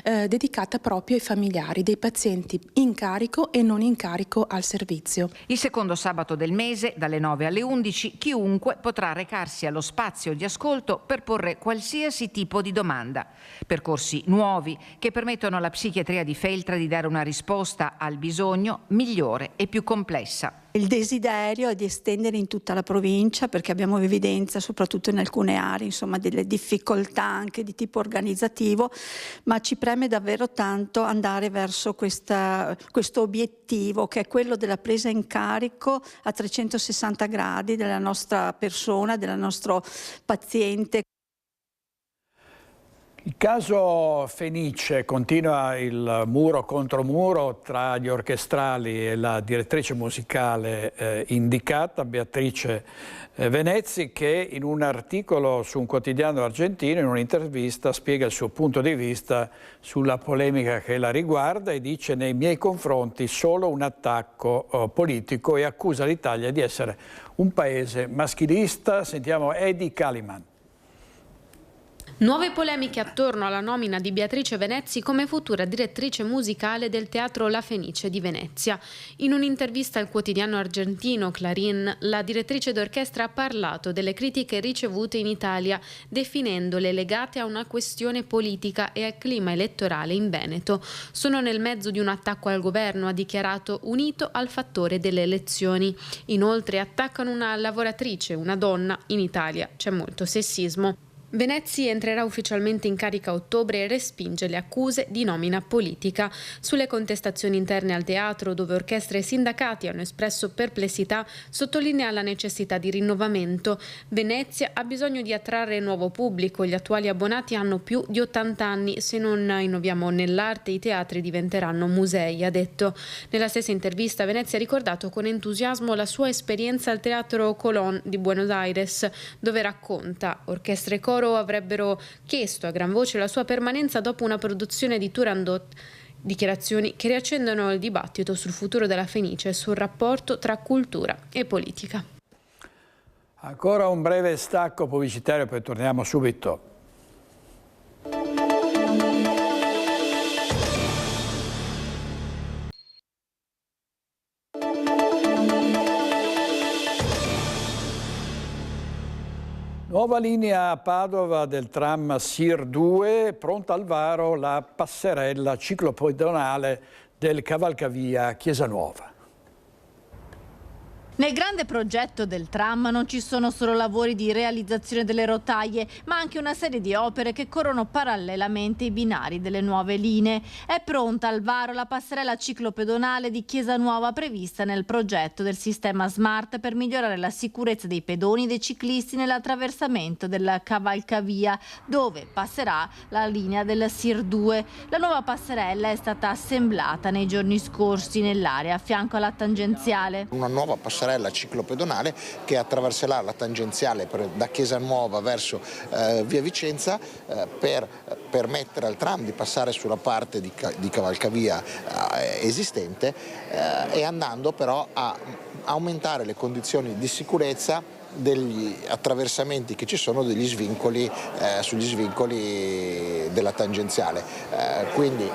dedicata proprio ai familiari dei pazienti in carico e non in carico al servizio. Il secondo sabato del mese, dalle 9 alle 11, chiunque potrà recarsi allo spazio di ascolto per porre qualsiasi tipo di domanda. Percorsi nuovi che permettono alla psichiatria di Feltre di dare una risposta al bisogno migliore e più complessa. Il desiderio è di estendere in tutta la provincia, perché abbiamo evidenza soprattutto in alcune aree, insomma, delle difficoltà anche di tipo organizzativo, ma ci preme davvero tanto andare verso questo obiettivo, che è quello della presa in carico a 360 gradi della nostra persona, del nostro paziente. Il caso Fenice continua il muro contro muro tra gli orchestrali e la direttrice musicale indicata, Beatrice Venezzi, che in un articolo su un quotidiano argentino, in un'intervista, spiega il suo punto di vista sulla polemica che la riguarda e dice: nei miei confronti solo un attacco politico, e accusa l'Italia di essere un paese maschilista. Sentiamo Edi Kaliman. Nuove polemiche attorno alla nomina di Beatrice Venezzi come futura direttrice musicale del Teatro La Fenice di Venezia. In un'intervista al quotidiano argentino Clarín, la direttrice d'orchestra ha parlato delle critiche ricevute in Italia, definendole legate a una questione politica e al clima elettorale in Veneto. Sono nel mezzo di un attacco al governo, ha dichiarato, unito al fattore delle elezioni. Inoltre attaccano una lavoratrice, una donna. In Italia c'è molto sessismo. Venezzi entrerà ufficialmente in carica a ottobre e respinge le accuse di nomina politica. Sulle contestazioni interne al teatro, dove orchestre e sindacati hanno espresso perplessità, sottolinea la necessità di rinnovamento. Venezia ha bisogno di attrarre nuovo pubblico. Gli attuali abbonati hanno più di 80 anni. Se non innoviamo nell'arte, i teatri diventeranno musei, ha detto. Nella stessa intervista Venezia ha ricordato con entusiasmo la sua esperienza al Teatro Colón di Buenos Aires, dove racconta: orchestre e coro avrebbero chiesto a gran voce la sua permanenza dopo una produzione di Turandot. Dichiarazioni che riaccendono il dibattito sul futuro della Fenice e sul rapporto tra cultura e politica. Ancora un breve stacco pubblicitario, poi torniamo subito. Nuova linea a Padova del tram SIR 2, pronta al varo la passerella ciclopedonale del cavalcavia Chiesa Nuova. Nel grande progetto del tram non ci sono solo lavori di realizzazione delle rotaie, ma anche una serie di opere che corrono parallelamente ai binari delle nuove linee. È pronta al varo la passerella ciclopedonale di Chiesa Nuova prevista nel progetto del sistema Smart per migliorare la sicurezza dei pedoni e dei ciclisti nell'attraversamento della cavalcavia, dove passerà la linea del SIR 2. La nuova passerella è stata assemblata nei giorni scorsi nell'area a fianco alla tangenziale. Una nuova passerella ciclopedonale che attraverserà la tangenziale da Chiesa Nuova verso via Vicenza per permettere al tram di passare sulla parte di cavalcavia esistente e andando però a aumentare le condizioni di sicurezza degli attraversamenti che ci sono degli svincoli sugli svincoli della tangenziale. Quindi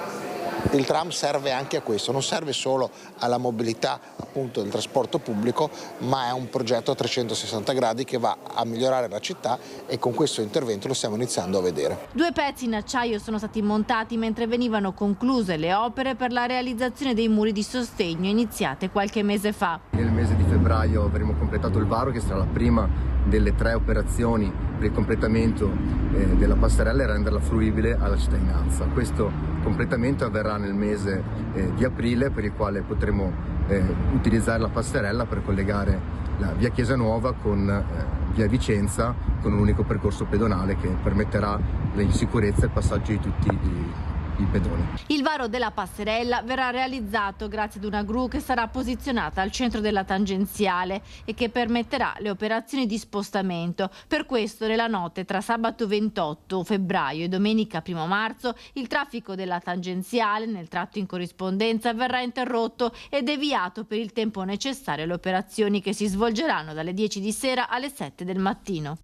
il tram serve anche a questo, non serve solo alla mobilità appunto del trasporto pubblico, ma è un progetto a 360 gradi che va a migliorare la città e con questo intervento lo stiamo iniziando a vedere. 2 pezzi in acciaio sono stati montati mentre venivano concluse le opere per la realizzazione dei muri di sostegno iniziate qualche mese fa. Nel mese di febbraio avremo completato il varo, che sarà la prima delle 3 operazioni per il completamento della passerella e renderla fruibile alla cittadinanza. Questo completamento avverrà nel mese di aprile, per il quale potremo utilizzare la passerella per collegare la via Chiesa Nuova con via Vicenza, con un unico percorso pedonale che permetterà in sicurezza il passaggio di tutti i pedoni. Il varo della passerella verrà realizzato grazie ad una gru che sarà posizionata al centro della tangenziale e che permetterà le operazioni di spostamento. Per questo nella notte tra sabato 28 febbraio e domenica 1 marzo il traffico della tangenziale nel tratto in corrispondenza verrà interrotto e deviato per il tempo necessario alle operazioni che si svolgeranno dalle 10 di sera alle 7 del mattino.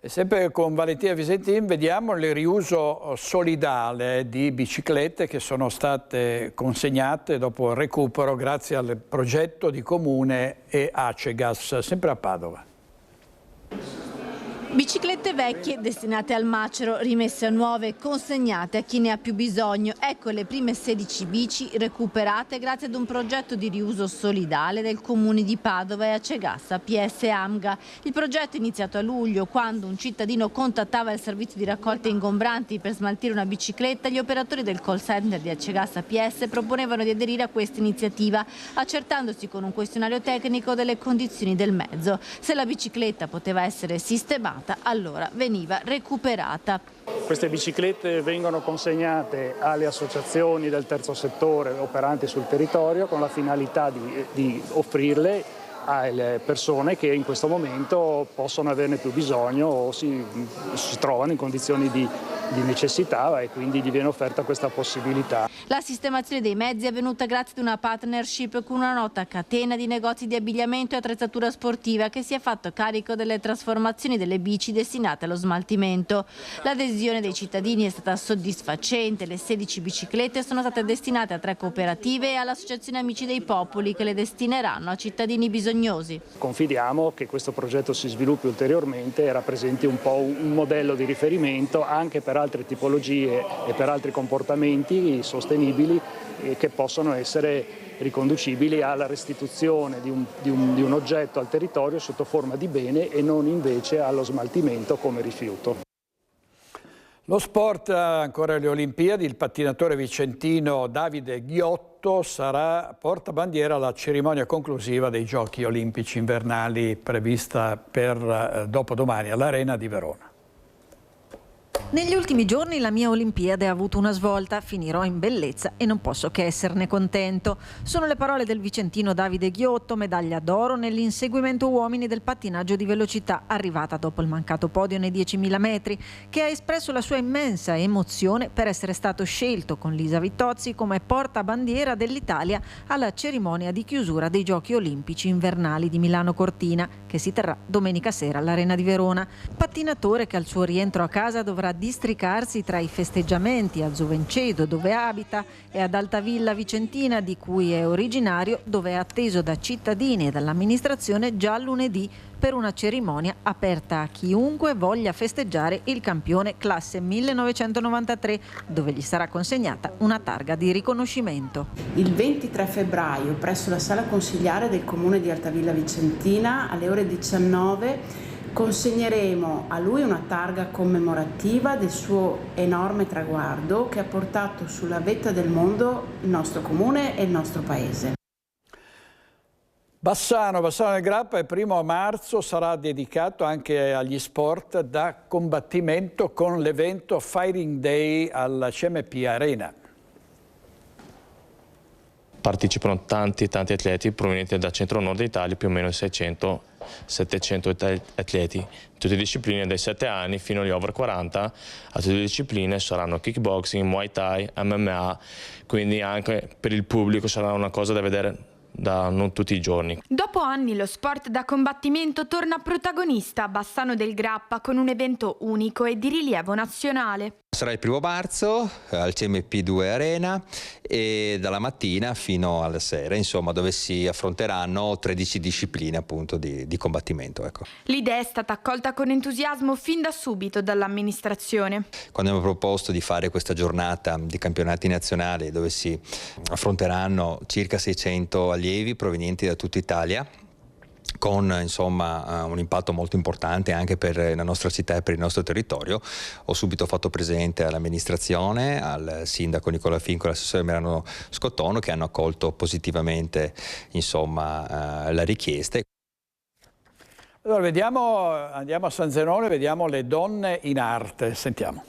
E sempre con Valentina Visentin vediamo il riuso solidale di biciclette che sono state consegnate dopo il recupero grazie al progetto di Comune e Acegas, sempre a Padova. Biciclette vecchie destinate al macero, rimesse a nuove e consegnate a chi ne ha più bisogno. Ecco le prime 16 bici recuperate grazie ad un progetto di riuso solidale del Comune di Padova e Acegas PS Amga. Il progetto è iniziato a luglio, quando un cittadino contattava il servizio di raccolta ingombranti per smaltire una bicicletta. Gli operatori del call center di Acegas PS proponevano di aderire a questa iniziativa, accertandosi con un questionario tecnico delle condizioni del mezzo. Se la bicicletta poteva essere sistemata, allora veniva recuperata. Queste biciclette vengono consegnate alle associazioni del terzo settore operanti sul territorio con la finalità di offrirle alle persone che in questo momento possono averne più bisogno o si trovano in condizioni di necessità e quindi gli viene offerta questa possibilità. La sistemazione dei mezzi è avvenuta grazie ad una partnership con una nota catena di negozi di abbigliamento e attrezzatura sportiva che si è fatto carico delle trasformazioni delle bici destinate allo smaltimento. L'adesione dei cittadini è stata soddisfacente, le 16 biciclette sono state destinate a 3 cooperative e all'Associazione Amici dei Popoli che le destineranno a cittadini bisognosi. Confidiamo che questo progetto si sviluppi ulteriormente e rappresenti un po' un modello di riferimento anche per altre tipologie e per altri comportamenti sostenibili che possono essere riconducibili alla restituzione di un oggetto al territorio sotto forma di bene e non invece allo smaltimento come rifiuto. Lo sport, ancora le Olimpiadi, il pattinatore vicentino Davide Ghiotto sarà portabandiera alla cerimonia conclusiva dei Giochi Olimpici Invernali prevista per dopodomani all'Arena di Verona. Negli ultimi giorni la mia Olimpiade ha avuto una svolta, finirò in bellezza e non posso che esserne contento. Sono le parole del vicentino Davide Ghiotto, medaglia d'oro nell'inseguimento uomini del pattinaggio di velocità, arrivata dopo il mancato podio nei 10.000 metri, che ha espresso la sua immensa emozione per essere stato scelto con Lisa Vittozzi come portabandiera dell'Italia alla cerimonia di chiusura dei Giochi Olimpici Invernali di Milano Cortina, che si terrà domenica sera all'Arena di Verona. Pattinatore che al suo rientro a casa dovrà districarsi tra i festeggiamenti a Zovencedo, dove abita, e ad Altavilla Vicentina, di cui è originario, dove è atteso da cittadini e dall'amministrazione già lunedì per una cerimonia aperta a chiunque voglia festeggiare il campione classe 1993, dove gli sarà consegnata una targa di riconoscimento. Il 23 febbraio presso la sala consigliare del comune di Altavilla Vicentina alle ore 19 consegneremo a lui una targa commemorativa del suo enorme traguardo che ha portato sulla vetta del mondo il nostro comune e il nostro paese. Bassano del Grappa il 1° marzo sarà dedicato anche agli sport da combattimento con l'evento Fighting Day alla CMP Arena. Partecipano tanti atleti provenienti dal centro-nord d'Italia, più o meno 600-700 atleti, tutte le discipline dai 7 anni fino agli over 40, a tutte le discipline saranno kickboxing, muay thai, MMA, quindi anche per il pubblico sarà una cosa da vedere da non tutti i giorni. Dopo anni lo sport da combattimento torna protagonista a Bassano del Grappa con un evento unico e di rilievo nazionale. Sarà il 1° marzo al CMP2 Arena e dalla mattina fino alla sera, insomma, dove si affronteranno 13 discipline appunto di combattimento. Ecco. L'idea è stata accolta con entusiasmo fin da subito dall'amministrazione. Quando abbiamo proposto di fare questa giornata di campionati nazionali dove si affronteranno circa 600 allievi provenienti da tutta Italia, con insomma un impatto molto importante anche per la nostra città e per il nostro territorio, ho subito fatto presente all'amministrazione, al sindaco Nicola Finco e all'assessore Merano Scottono, che hanno accolto positivamente insomma la richiesta. Allora andiamo a San Zenone, vediamo le donne in arte, sentiamo.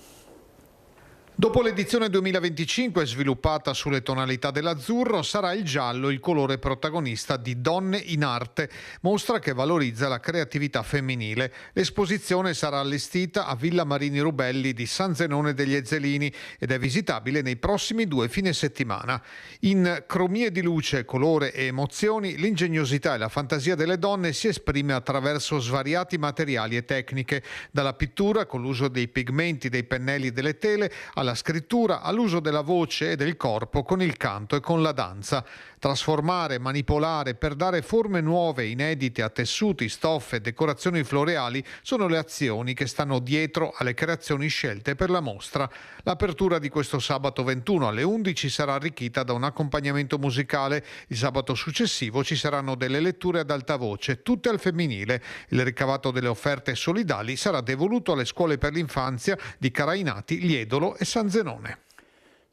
Dopo l'edizione 2025 sviluppata sulle tonalità dell'azzurro, sarà il giallo il colore protagonista di Donne in Arte, mostra che valorizza la creatività femminile. L'esposizione sarà allestita a Villa Marini Rubelli di San Zenone degli Ezzelini ed è visitabile nei prossimi 2 fine settimana. In cromie di luce, colore e emozioni, l'ingegnosità e la fantasia delle donne si esprime attraverso svariati materiali e tecniche, dalla pittura con l'uso dei pigmenti, dei pennelli e delle tele, alla scrittura, all'uso della voce e del corpo con il canto e con la danza. Trasformare, manipolare per dare forme nuove, inedite a tessuti, stoffe, decorazioni floreali sono le azioni che stanno dietro alle creazioni scelte per la mostra. L'apertura di questo sabato 21 alle 11 sarà arricchita da un accompagnamento musicale. Il sabato successivo ci saranno delle letture ad alta voce, tutte al femminile. Il ricavato delle offerte solidali sarà devoluto alle scuole per l'infanzia di Carainati, Liedolo e San Zenone.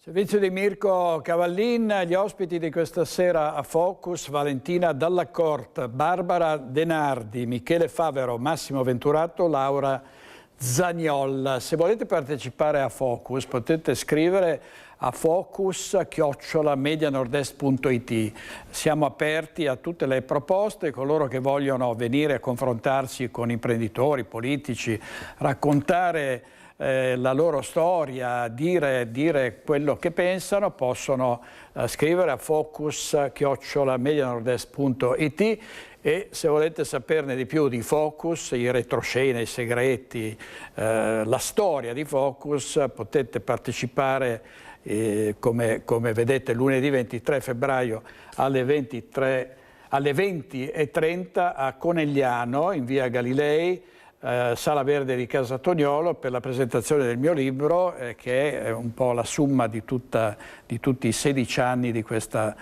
Servizio di Mirko Cavallin, gli ospiti di questa sera a Focus: Valentina Dallacort, Barbara Denardi, Michele Favero, Massimo Venturato, Laura Zagnolla. Se volete partecipare a Focus potete scrivere a focus@medianordest.it. Siamo aperti a tutte le proposte, coloro che vogliono venire a confrontarsi con imprenditori, politici, raccontare la loro storia, dire quello che pensano, possono scrivere a focus@medianordest.it. E se volete saperne di più di Focus, i retroscena, i segreti, la storia di Focus, potete partecipare come vedete lunedì 23 febbraio alle 20:30 a Conegliano in via Galilei, Sala Verde di Casa Toniolo, per la presentazione del mio libro, che è un po' la somma di tutti i 16 anni di questa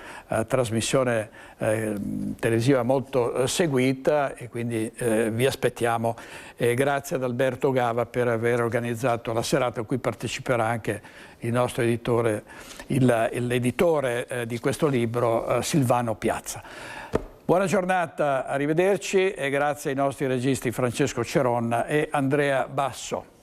trasmissione televisiva molto seguita, e quindi vi aspettiamo. Grazie ad Alberto Gava per aver organizzato la serata a cui parteciperà anche il nostro editore, l'editore di questo libro, Silvano Piazza. Buona giornata, arrivederci, e grazie ai nostri registi Francesco Ceronna e Andrea Basso.